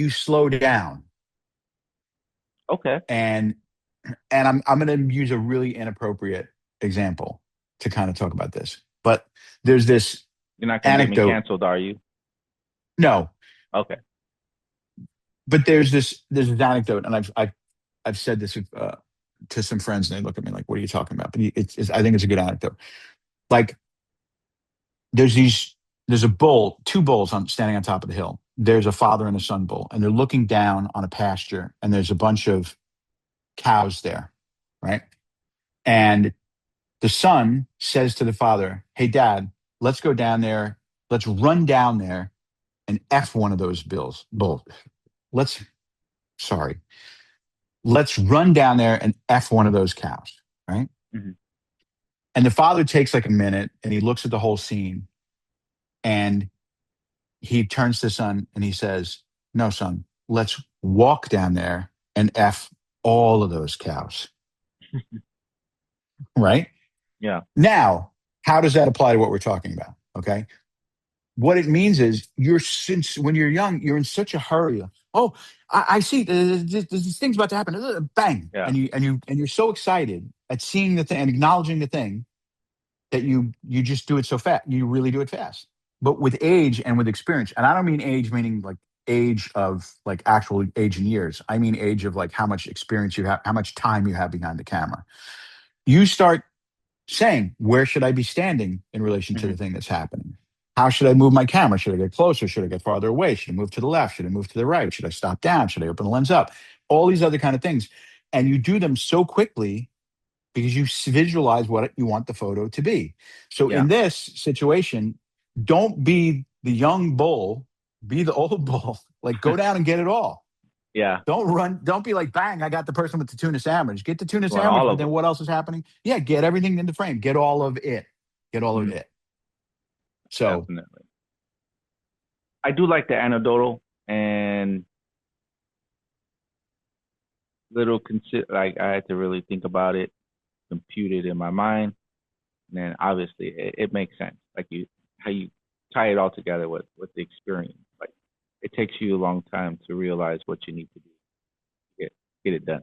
slow down. Okay. And I'm going to use a really inappropriate example to kind of talk about this. But there's this You're not going to get me canceled, are you? No. Okay. But there's this anecdote, and I've said this to some friends, and they look at me like, "What are you talking about?" But I think it's a good anecdote. Like, there's a bull, two bulls standing on top of the hill. There's a father and a son bull, and they're looking down on a pasture, and there's a bunch of cows there, right? And the son says to the father, "Hey, Dad, let's go down there. Let's run down there and F one of those bulls. Let's run down there and F one of those cows," right? Mm-hmm. And the father takes like a minute and he looks at the whole scene and he turns to the son and he says, "No, son, let's walk down there and F all of those cows." Right? Yeah. Now, how does that apply to what we're talking about? Okay. What it means is when you're young, you're in such a hurry. Oh, I see this thing's about to happen. Bang. Yeah. And you're so excited at seeing the thing and acknowledging the thing that you just do it so fast. You really do it fast. But with age and with experience, and I don't mean age meaning like age of like actual age in years. I mean age of like how much experience you have, how much time you have behind the camera. You start saying, where should I be standing in relation to the thing that's happening? How should I move my camera? Should I get closer? Should I get farther away? Should I move to the left? Should I move to the right? Should I stop down? Should I open the lens up? All these other kind of things. And you do them so quickly because you visualize what you want the photo to be. So Yeah. in this situation, don't be the young bull, be the old bull. Like, go down and get it all. Yeah. Don't be like, bang, I got the person with the tuna sandwich. Get the tuna Want sandwich, all but of then them. what else is happening? Yeah, get everything in the frame. Get all of it. Get all of Mhm. it. So Definitely. I do like the anecdotal and little like I had to really think about it, compute it in my mind, and then obviously it makes sense. Like how you tie it all together with the experience. Like it takes you a long time to realize what you need to do to get it done.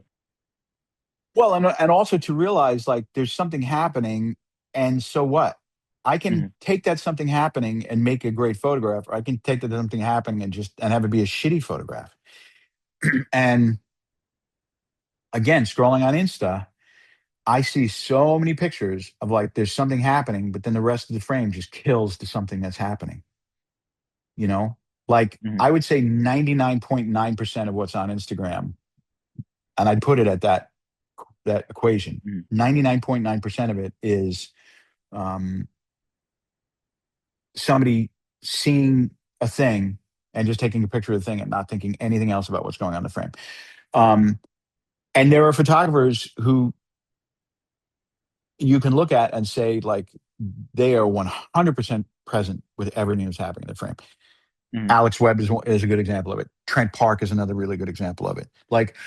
well, and also to realize like there's something happening, and so what? I can Mm-hmm. take that something happening and make a great photograph, or I can take that something happening and have it be a shitty photograph. And again, scrolling on Insta, I see so many pictures of like there's something happening, but then the rest of the frame just kills the something that's happening. You know, like Mm-hmm. I would say 99.9% of what's on Instagram, and I'd put it at that equation. Mm-hmm. 99.9% of it is um, somebody seeing a thing and just taking a picture of the thing and not thinking anything else about what's going on in the frame. And there are photographers who you can look at and say, like, they are 100% present with everything that's happening in the frame. Mm-hmm. Alex Webb is a good example of it. Trent Park is another really good example of it. Like,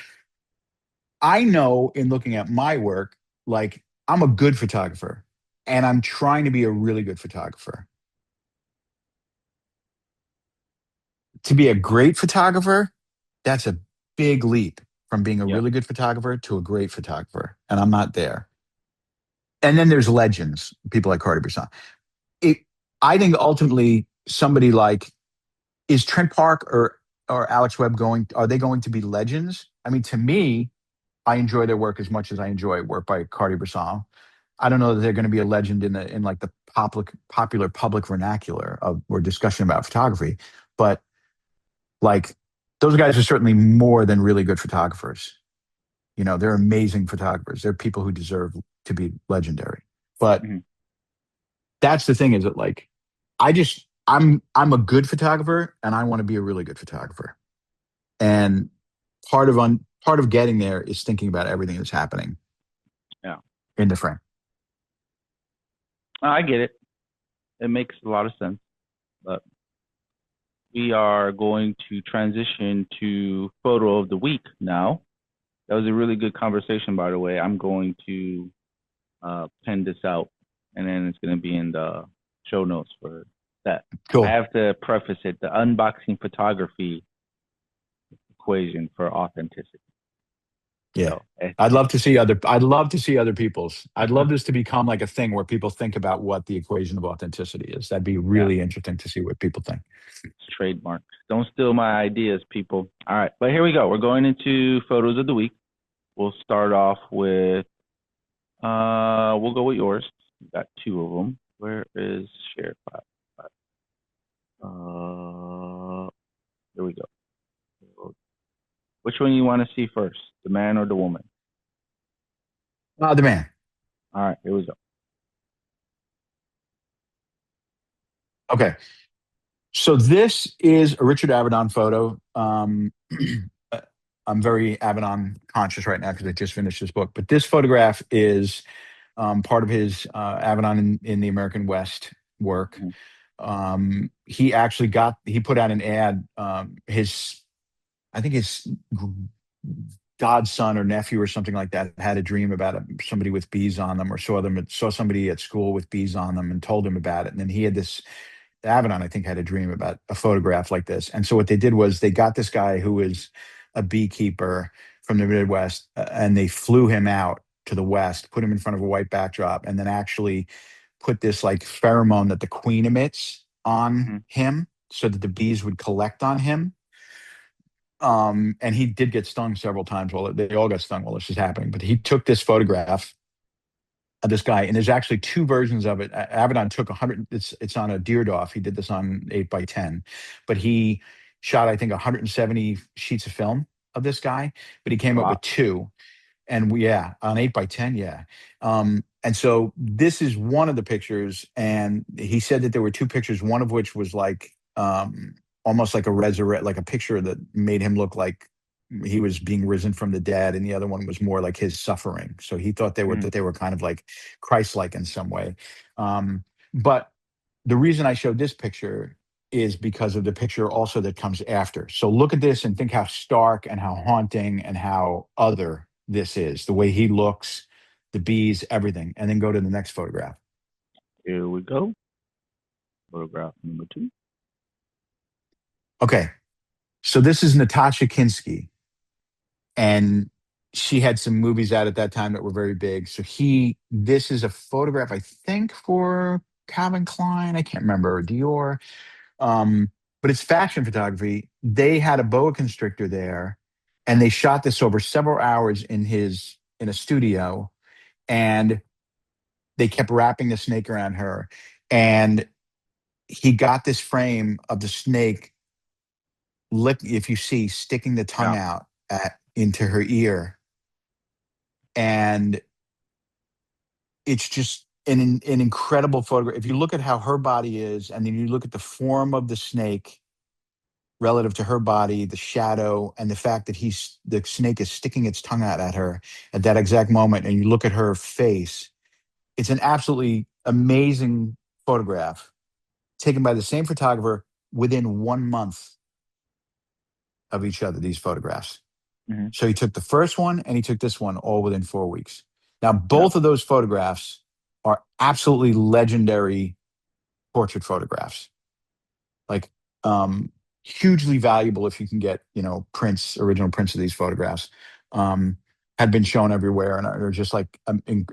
I know in looking at my work, like, I'm a good photographer and I'm trying to be a really good photographer. To be a great photographer, that's a big leap from being a Yep. really good photographer to a great photographer. And I'm not there. And then there's legends, people like Carter Brisson. I think ultimately somebody like, is Trent Park or Alex Webb are they going to be legends? I mean, to me, I enjoy their work as much as I enjoy work by Carter Brisson. I don't know that they're going to be a legend in like the popular public vernacular or discussion about photography, but like those guys are certainly more than really good photographers. You know, they're amazing photographers. They're people who deserve to be legendary. But Mm-hmm. that's the thing, is that like I'm a good photographer and I want to be a really good photographer. And part of getting there is thinking about everything that's happening. Yeah. In the frame. I get it. It makes a lot of sense. But we are going to transition to photo of the week now. That was a really good conversation, by the way. I'm going to pen this out, and then it's going to be in the show notes for that. Cool. I have to preface it: the unboxing photography equation for authenticity. Yeah. So, I'd love to see other people's. I'd love this to become like a thing where people think about what the equation of authenticity is. That'd be really interesting to see what people think. It's trademark. Don't steal my ideas, people. All right, but here we go. We're going into photos of the week. We'll start off with, we'll go with yours. We got two of them. Where is share file? Here we go. Which one you want to see first, the man or the woman? The man. All right, here we go. Okay. So this is a Richard Avedon photo. I'm very Avedon conscious right now because I just finished his book. But this photograph is part of his Avedon in the American West work. Mm-hmm. He put out an ad. I think his godson or nephew or something like that had a dream about somebody with bees on them, or saw somebody at school with bees on them and told him about it. And then he had this. Avedon, I think, had a dream about a photograph like this. And so what they did was they got this guy who was a beekeeper from the Midwest, and they flew him out to the West, put him in front of a white backdrop, and then actually put this like pheromone that the queen emits on him so that the bees would collect on him. And he did get stung several times they all got stung while this was happening. But he took this photograph of this guy, and there's actually two versions of it. Avedon took 100. It's on a Deerdoff. He did this on 8x10, but he shot, I think, 170 sheets of film of this guy. But he came up with two, And on 8x10, yeah. And so this is one of the pictures, and he said that there were two pictures, one of which was like almost like like a picture that made him look like he was being risen from the dead, and the other one was more like his suffering. So he thought that they were kind of like Christ-like in some way. But the reason I showed this picture is because of the picture also that comes after. So look at this and think how stark and how haunting and how other this is. The way he looks, the bees, everything. And then go to the next photograph. Here we go. Photograph number 2. Okay. So this is Natasha Kinski. And she had some movies out at that time that were very big. So this is a photograph, I think, for Calvin Klein. I can't remember, Dior. But it's fashion photography. They had a boa constrictor there, and they shot this over several hours in a studio, and they kept wrapping the snake around her. And he got this frame of the snake, if you see, sticking the tongue out into her ear. And it's just an incredible photograph. If you look at how her body is, and then you look at the form of the snake relative to her body, the shadow, and the fact that the snake is sticking its tongue out at her at that exact moment, and you look at her face, it's an absolutely amazing photograph taken by the same photographer within 1 month of each other, these photographs. Mm-hmm. So he took the first one and he took this one all within 4 weeks. Now, both of those photographs are absolutely legendary portrait photographs. Like, hugely valuable if you can get, original prints of these photographs. Had been shown everywhere and are just like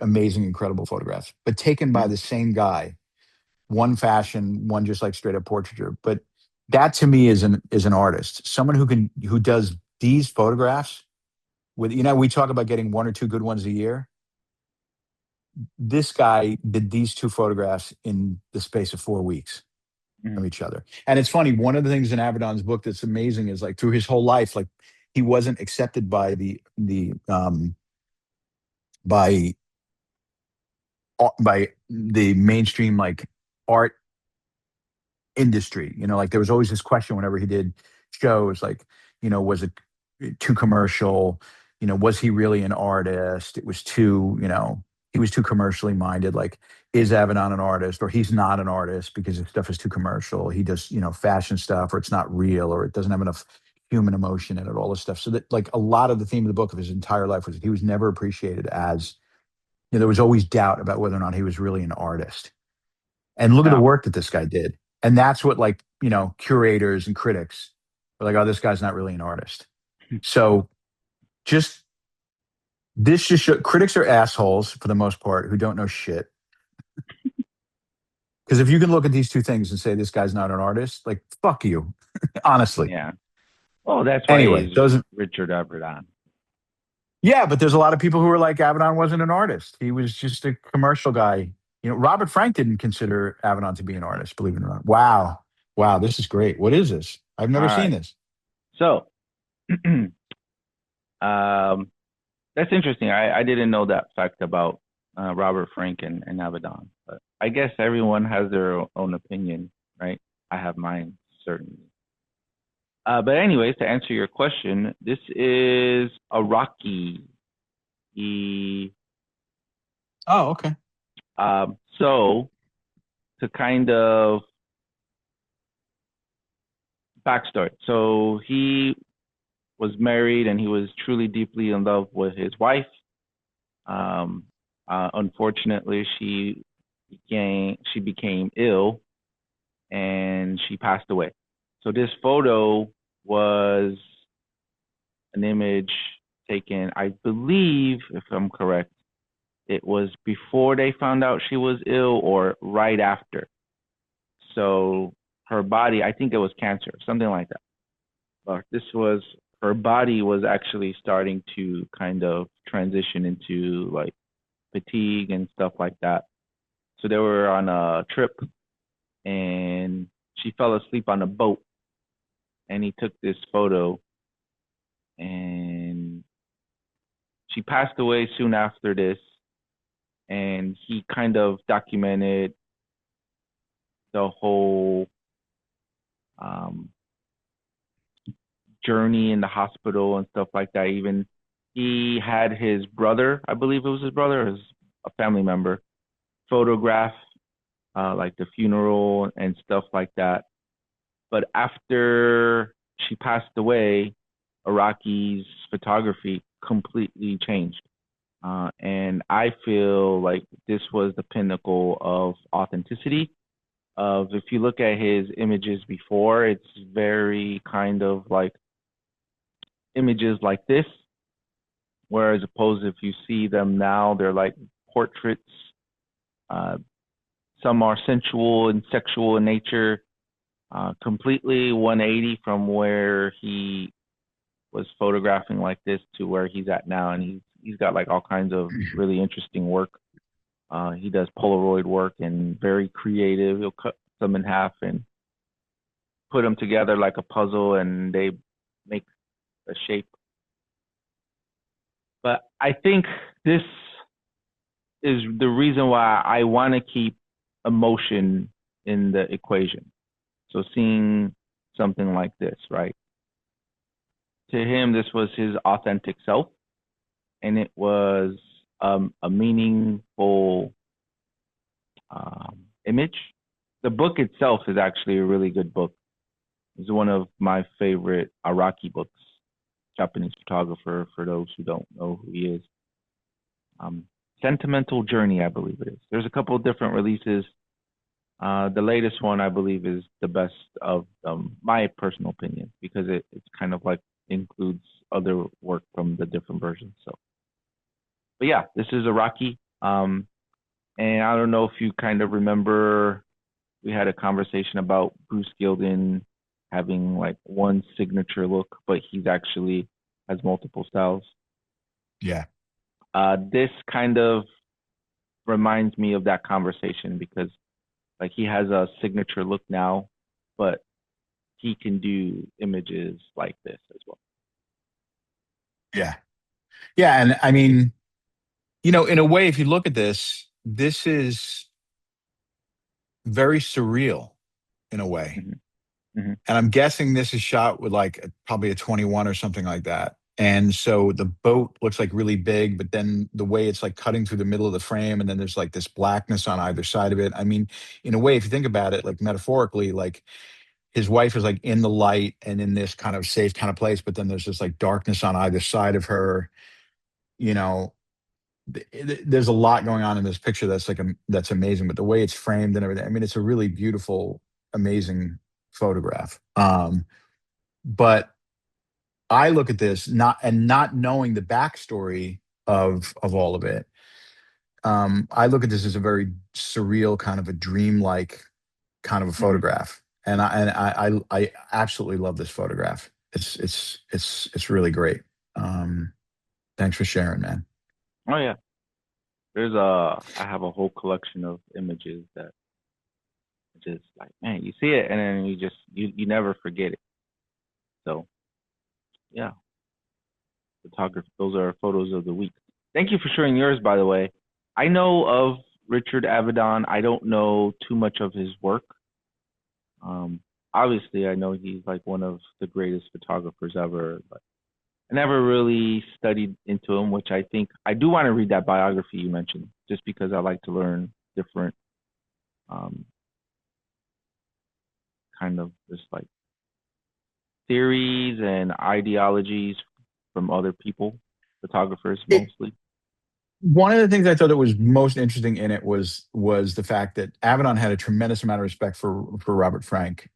amazing, incredible photographs, but taken by the same guy. One fashion, one just like straight up portraiture. But that to me is an artist, someone who does these photographs with, we talk about getting 1 or 2 good ones a year. This guy did these 2 photographs in the space of 4 weeks of each other. And it's funny, one of the things in Avedon's book that's amazing is like through his whole life, like he wasn't accepted by the mainstream like art industry. Like there was always this question whenever he did shows, like, was it too commercial? Was he really an artist? It was too, he was too commercially minded. Like, is Avedon an artist, or he's not an artist because his stuff is too commercial? He does, fashion stuff, or it's not real, or it doesn't have enough human emotion in it, all this stuff. So that, like, a lot of the theme of the book of his entire life was he was never appreciated as, there was always doubt about whether or not he was really an artist. And look at the work that this guy did. And that's what, like, curators and critics are like, oh, this guy's not really an artist. So this just shows critics are assholes for the most part who don't know shit. Because if you can look at these 2 things and say this guy's not an artist, like, fuck you, honestly. Yeah. Oh, that's why anyway, he's Richard Avedon. Yeah, but there's a lot of people who are like, Avedon wasn't an artist. He was just a commercial guy. Robert Frank didn't consider Avedon to be an artist, believe it or not. Wow, this is great. What is this? I've never seen this. So, that's interesting. I didn't know that fact about Robert Frank and Avedon. But I guess everyone has their own opinion, right? I have mine, certainly. But anyways, to answer your question, this is a Rocky. Oh, okay. So, to kind of backstory. So he was married and he was truly deeply in love with his wife. Unfortunately, she became ill and she passed away. So this photo was an image taken, I believe, if I'm correct, it was before they found out she was ill or right after. So her body, I think it was cancer, something like that. But her body was actually starting to kind of transition into like fatigue and stuff like that. So they were on a trip and she fell asleep on a boat, and he took this photo and she passed away soon after this, and he kind of documented the whole journey in the hospital and stuff like that. Even he had his brother, I believe it was his brother, or a family member, photograph like the funeral and stuff like that. But after she passed away, Araki's photography completely changed. And I feel like this was the pinnacle of authenticity. If you look at his images before, it's very kind of like images like this, whereas opposed if you see them now, they're like portraits. Some are sensual and sexual in nature, completely 180 from where he was photographing like this to where he's at now. And he's got like all kinds of really interesting work. He does Polaroid work and very creative. He'll cut them in half and put them together like a puzzle, and they make a shape. But I think this is the reason why I want to keep emotion in the equation. So seeing something like this, right? To him, this was his authentic self, and it was a meaningful image. The book itself is actually a really good book. It's one of my favorite Araki books. Japanese photographer, for those who don't know who he is. Sentimental Journey, I believe it is. There's a couple of different releases. The latest one, I believe, is the best of my personal opinion, because it's kind of like includes other work from the different versions. So, but yeah, this is Araki. And I don't know if you kind of remember, we had a conversation about Bruce Gilden having like one signature look, but he's actually has multiple styles. Yeah. This kind of reminds me of that conversation, because like he has a signature look now, but he can do images like this as well. Yeah. Yeah. And I mean, in a way, if you look at this, this is very surreal in a way. Mm-hmm. Mm-hmm. And I'm guessing this is shot with like probably a 21 or something like that. And so the boat looks like really big, but then the way it's like cutting through the middle of the frame, and then there's like this blackness on either side of it. I mean, in a way, if you think about it, like metaphorically, like his wife is like in the light and in this kind of safe kind of place, but then there's this like darkness on either side of her. There's a lot going on in this picture that's like that's amazing, but the way it's framed and everything, I mean, it's a really beautiful, amazing photograph. But I look at this not knowing the backstory of all of it. I look at this as a very surreal, kind of a dreamlike kind of a photograph, and I absolutely love this photograph. It's really great. Thanks for sharing, man. Oh yeah, I have a whole collection of images that just like, man, you see it and then you never forget it. So yeah, photography. Those are photos of the week. Thank you for sharing yours, by the way. I know of Richard Avedon. I don't know too much of his work. Obviously, I know he's like one of the greatest photographers ever, but I never really studied into him, which I think I do want to read that biography you mentioned, just because I like to learn different kind of just like theories and ideologies from other people, photographers mostly. One of the things I thought that was most interesting in it was the fact that Avedon had a tremendous amount of respect for Robert Frank.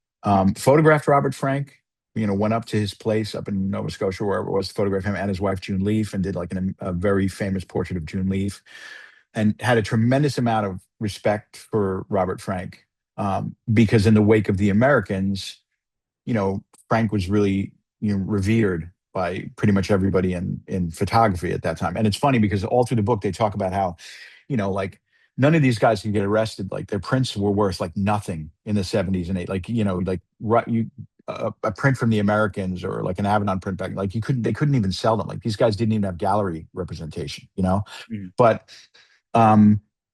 Photographed Robert Frank, went up to his place up in Nova Scotia, wherever it was, to photograph him and his wife June Leaf, and did like a very famous portrait of June Leaf, and had a tremendous amount of respect for Robert Frank, because in the wake of the Americans, Frank was really revered by pretty much everybody in photography at that time. And it's funny because all through the book they talk about how, like none of these guys could get arrested. Like their prints were worth like nothing in the 70s and 80s. Like, a print from the Americans or like an Avedon print back. Like they couldn't even sell them. Like these guys didn't even have gallery representation, you know. Mhm. But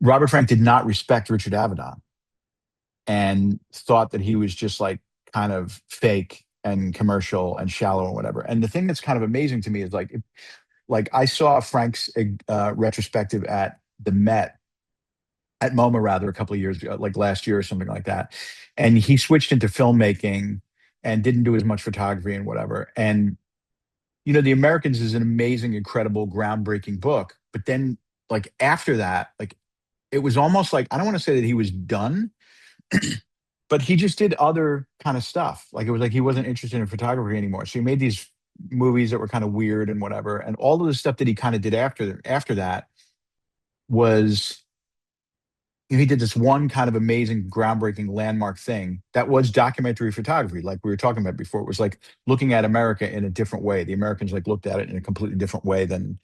Robert Frank did not respect Richard Avedon and thought that he was just like kind of fake and commercial and shallow and whatever. And the thing that's kind of amazing to me is like I saw Frank's retrospective at the Met, at MoMA rather, a couple of years ago, like last year or something like that. And he switched into filmmaking and didn't do as much photography and whatever. And The Americans is an amazing, incredible, groundbreaking book. But then, like after that, like it was almost like, I don't want to say that he was done, but he just did other kind of stuff. Like it was like he wasn't interested in photography anymore. So he made these movies that were kind of weird and whatever. And all of the stuff that he kind of did after that was, he did this one kind of amazing, groundbreaking landmark thing that was documentary photography, like we were talking about before. It was like looking at America in a different way. The Americans like looked at it in a completely different way than,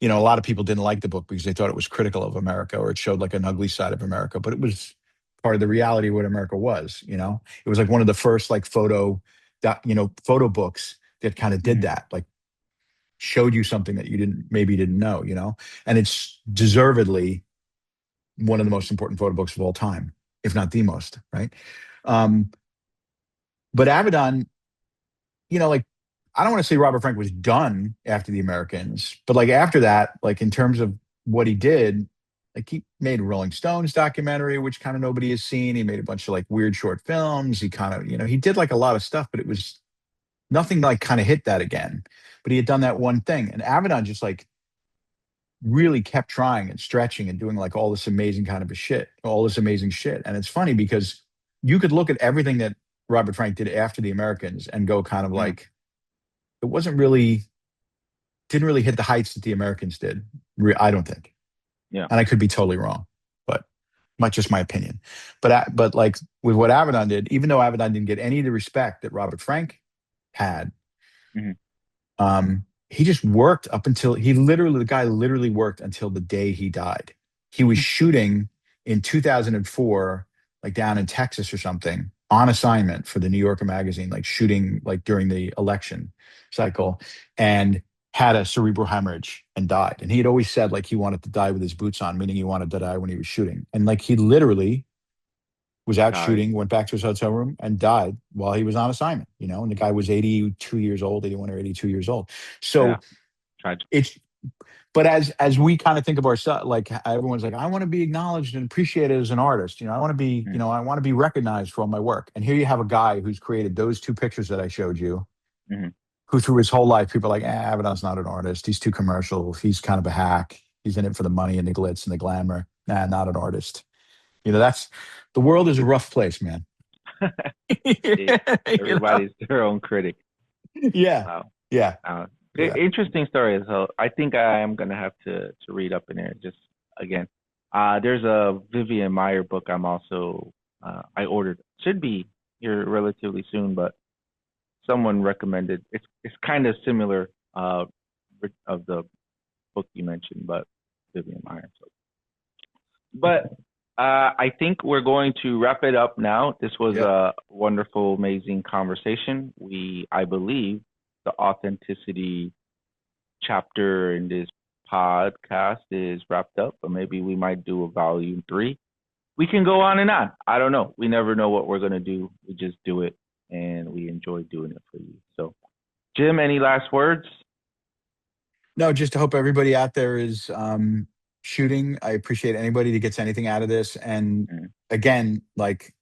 a lot of people didn't like the book because they thought it was critical of America or it showed like an ugly side of America, but it was part of the reality of what America was. It was like one of the first like photo books that kind of did that, like showed you something that you didn't know, and it's deservedly one of the most important photo books of all time, if not the most, right? Um, but Avedon, like I don't want to say Robert Frank was done after the Americans, but like after that, like in terms of what he did, like he made a Rolling Stones documentary, which kind of nobody has seen. He made a bunch of like weird short films. He kind of, he did like a lot of stuff, but it was nothing like kind of hit that again. But he had done that one thing, and Avedon just like really kept trying and stretching and doing like all this amazing kind of all this amazing shit. And it's funny because you could look at everything that Robert Frank did after the Americans and go kind of like, it didn't really hit the heights that the Americans did. I don't think. Yeah. And I could be totally wrong, but just my opinion. But like with what Avedon did, even though Avedon didn't get any of the respect that Robert Frank had, he just worked up until the guy literally worked until the day he died. He was shooting in 2004, like down in Texas or something, on assignment for the New Yorker magazine, like shooting like during the election cycle, and had a cerebral hemorrhage and died. And he had always said like he wanted to die with his boots on, meaning he wanted to die when he was shooting. And like he literally was out shooting, went back to his hotel room and died while he was on assignment, and the guy was 82 years old, 81 or 82 years old. So but as we kind of think of ourselves, like everyone's like, I want to be acknowledged and appreciated as an artist. I want to be, I want to be recognized for all my work. And here you have a guy who's created those two pictures that I showed you, who through his whole life, people are like, Avedon's not an artist. He's too commercial. He's kind of a hack. He's in it for the money and the glitz and the glamour. Nah, not an artist. The world is a rough place, man. Everybody's their own critic. Yeah. Wow. Yeah. Interesting story. So I think I am going to have to read up in there just again. There's a Vivian Meyer book I'm also, I ordered. Should be here relatively soon, but someone recommended. It's kind of similar of the book you mentioned, but Vivian Meyer. So. But I think we're going to wrap it up now. This was a wonderful, amazing conversation. I believe the authenticity chapter in this podcast is wrapped up, but maybe we might do a volume 3. We can go on and on. I don't know. We never know what we're going to do. We just do it, and we enjoy doing it for you. So, Jim, any last words? No, just to hope everybody out there is shooting. I appreciate anybody that gets anything out of this. And again, like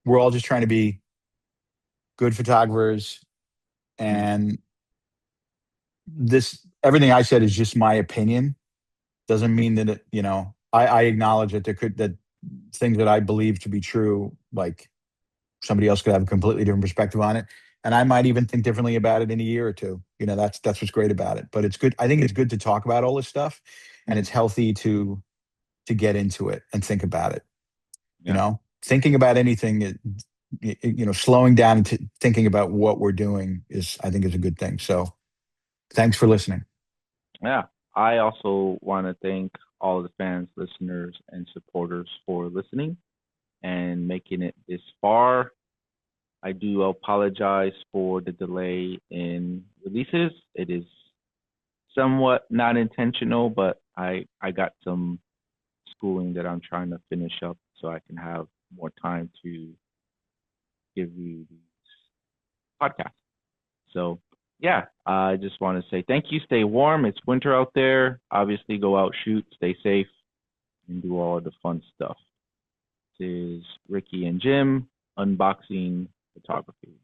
we're all just trying to be good photographers. And everything I said is just my opinion. Doesn't mean that I acknowledge that that things that I believe to be true, like somebody else could have a completely different perspective on it. And I might even think differently about it in a year or two. That's what's great about it. But it's good. I think it's good to talk about all this stuff, and it's healthy to get into it and think about it. Thinking about anything, slowing down and thinking about what we're doing I think is a good thing. So thanks for listening. Yeah. I also want to thank all of the fans, listeners, and supporters for listening and making it this far. I do apologize for the delay in releases. It is somewhat not intentional, but I got some schooling that I'm trying to finish up so I can have more time to give you these podcasts. So yeah, I just want to say thank you. Stay warm. It's winter out there. Obviously, go out, shoot, stay safe, and do all the fun stuff. This is Ricky and Jim, Unboxing Photography.